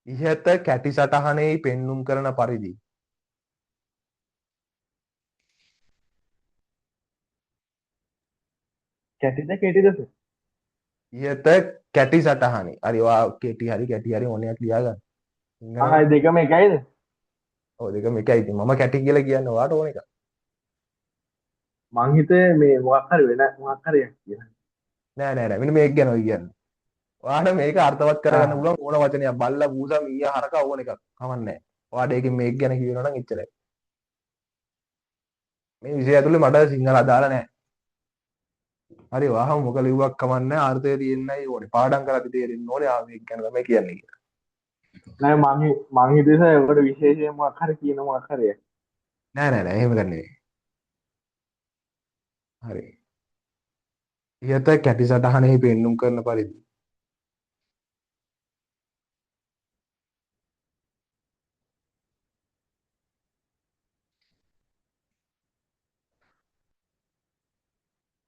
ඉහත කැටි සටහනෙහි පෙන්눔 කරන පරිදි කැටිද කෙටිද සර්? ඉහත කැටි සටහනේ හරි ඔයා කෙටි හරි කැටි හරි ඕනයක් ලියාගන්න. ආයි දෙකම එකයිද? ඔව් දෙකම එකයි. ඉතින් මම කැටි කියලා කියන්නේ ඔයාට ඕන එක. මං හිතේ මේ මොකක් හරි වෙන මොකක් හරි කියලා. නෑ නෑ නෑ මෙන්න මේක ගැන ඔය කියන්නේ. ඔයාට මේක අර්ථවත් කරගන්න ආ පුළුවන් ඕන වචනයක්. බල්ලා පූසා මීයා හරකා ඕන එකක්. කමන්නේ නෑ. ඔයාට ඒකෙන් මේක ගැන කියනවා නම් එච්චරයි. මේ විෂය ඇතුලේ මට සිංහල අදාළ නෑ. හරි වහම මොක ලිව්වක් කමන්නේ අර්ථය තියෙන්නයි ඕනේ. පාඩම් කරලා තේරෙන්න ඕනේ ආ මේක ගැන තමයි කියන්නේ කියලා. නෑ මං හිතේ සර් ඔකට විශේෂයෙන් මොකක් හරි කියන මොකක් හරි. නෑ නෑ නෑ එහෙම ගන්නෙ නෙවෙයි. හරි. ඉහත කැටි සටහනෙහි පෙන්눔 කරන පරිදි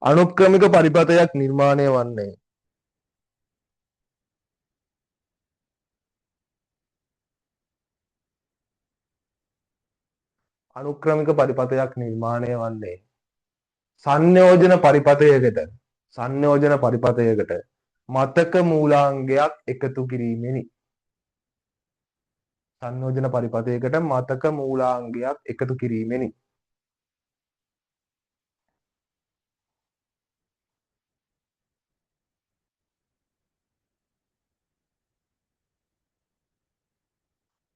අනුක්‍රමික පරිපථයක් නිර්මාණය වන්නේ අනුක්‍රමික පරිපථයක් නිර්මාණය වන්නේ සංයෝජන පරිපථයකට මතක මූලාංගයක් එකතු කිරීමෙනි. සංයෝජන පරිපථයකට මතක මූලාංගයක් එකතු කිරීමෙනි.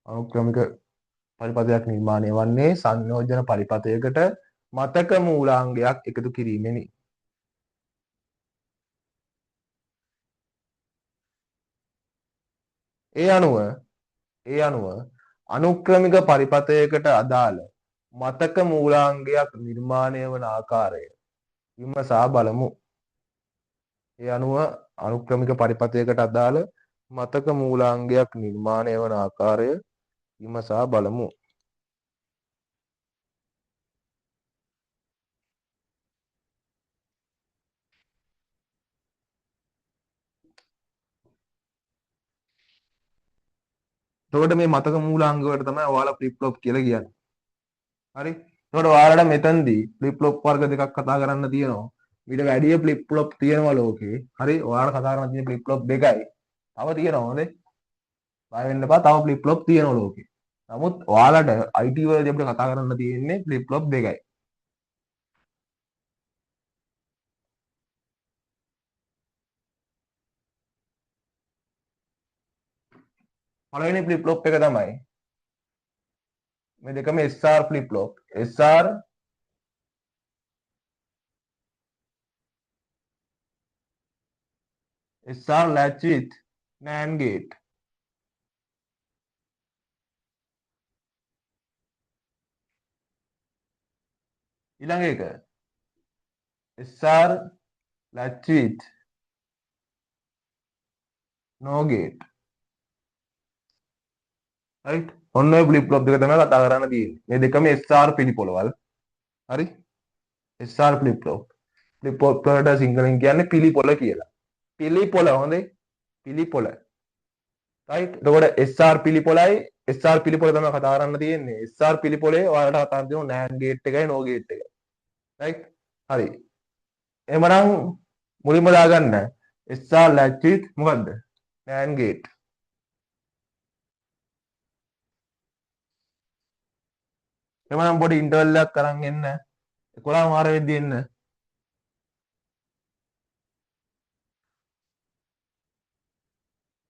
අනුක්‍රමික පරිපථයක් නිර්මාණය වන්නේ සංයෝජන පරිපථයකට මතක මූලාංගයක් එකතු කිරීමෙනි. ඒ අනුව අනුක්‍රමික පරිපථයකට අදාළ මතක මූලාංගයක් නිර්මාණය වන ආකාරය විමසා බලමු. ඒ අනුව අනුක්‍රමික පරිපථයකට අදාළ මතක මූලාංගයක් නිර්මාණය වන ආකාරය විමසා බලමු. එතකොට මේ මතක මූලාංග වලට තමයි ඔයාලා ෆ්ලිප් ෆ්ලොප් කියලා කියන්නේ. හරි. එතකොට ඔයාලට මෙතනදී ෆ්ලිප් ෆ්ලොප් වර්ග දෙකක් කතා කරන්න තියෙනවා. ඊට වැඩිය ෆ්ලිප් ෆ්ලොප් තියෙනවා ලෝකේ. හරි. ඔයාලට කතා කරන්න තියෙන ෆ්ලිප් ෆ්ලොප් දෙකයි. තව තියෙනවා හොඳේ. බය වෙන්න එපා. තව ෆ්ලිප් ෆ්ලොප් තියෙනවා ලෝකේ. නමුත් ඔයාලට IT වලදී අපිට කතා කරන්න තියෙන්නේ ෆ්ලිප් ෆ්ලොප් දෙකයි. පළවෙනි ෆ්ලිප් ෆ්ලොප් එක තමයි මේ දෙකම SR flip flop. SR latch with NAND gate. ඊළඟ එක SR latch with NOR gate. right? ඔන්න ඔය ෆ්ලිප් ෆ්ලොප් දෙක තමයි කතා කරන්න තියෙන්නේ. මේ දෙකම SR පිළිපොළවල්. හරි? SR flip flop. Flip flop වලට සිංහලෙන් කියන්නේ පිළිපොළ කියලා. පිළිපොළ හොඳේ. පිළිපොළ. right? එතකොට SR පිළිපොළයි SR පිළිපොළ තමයි කතා කරන්න තියෙන්නේ. SR පිළිපොළේ ඔයාලට කතා කරන්න තියෙන NAND gate එකයි NOR gate එකයි. right? හරි. එහෙමනම් මුලින්ම දාගන්න SR latch with මොකද්ද? NAND gate. එහෙමනම් පොඩි ඉන්ටර්වල් එකක් අරන් එන්න. 11 මාර වෙද්දි එන්න.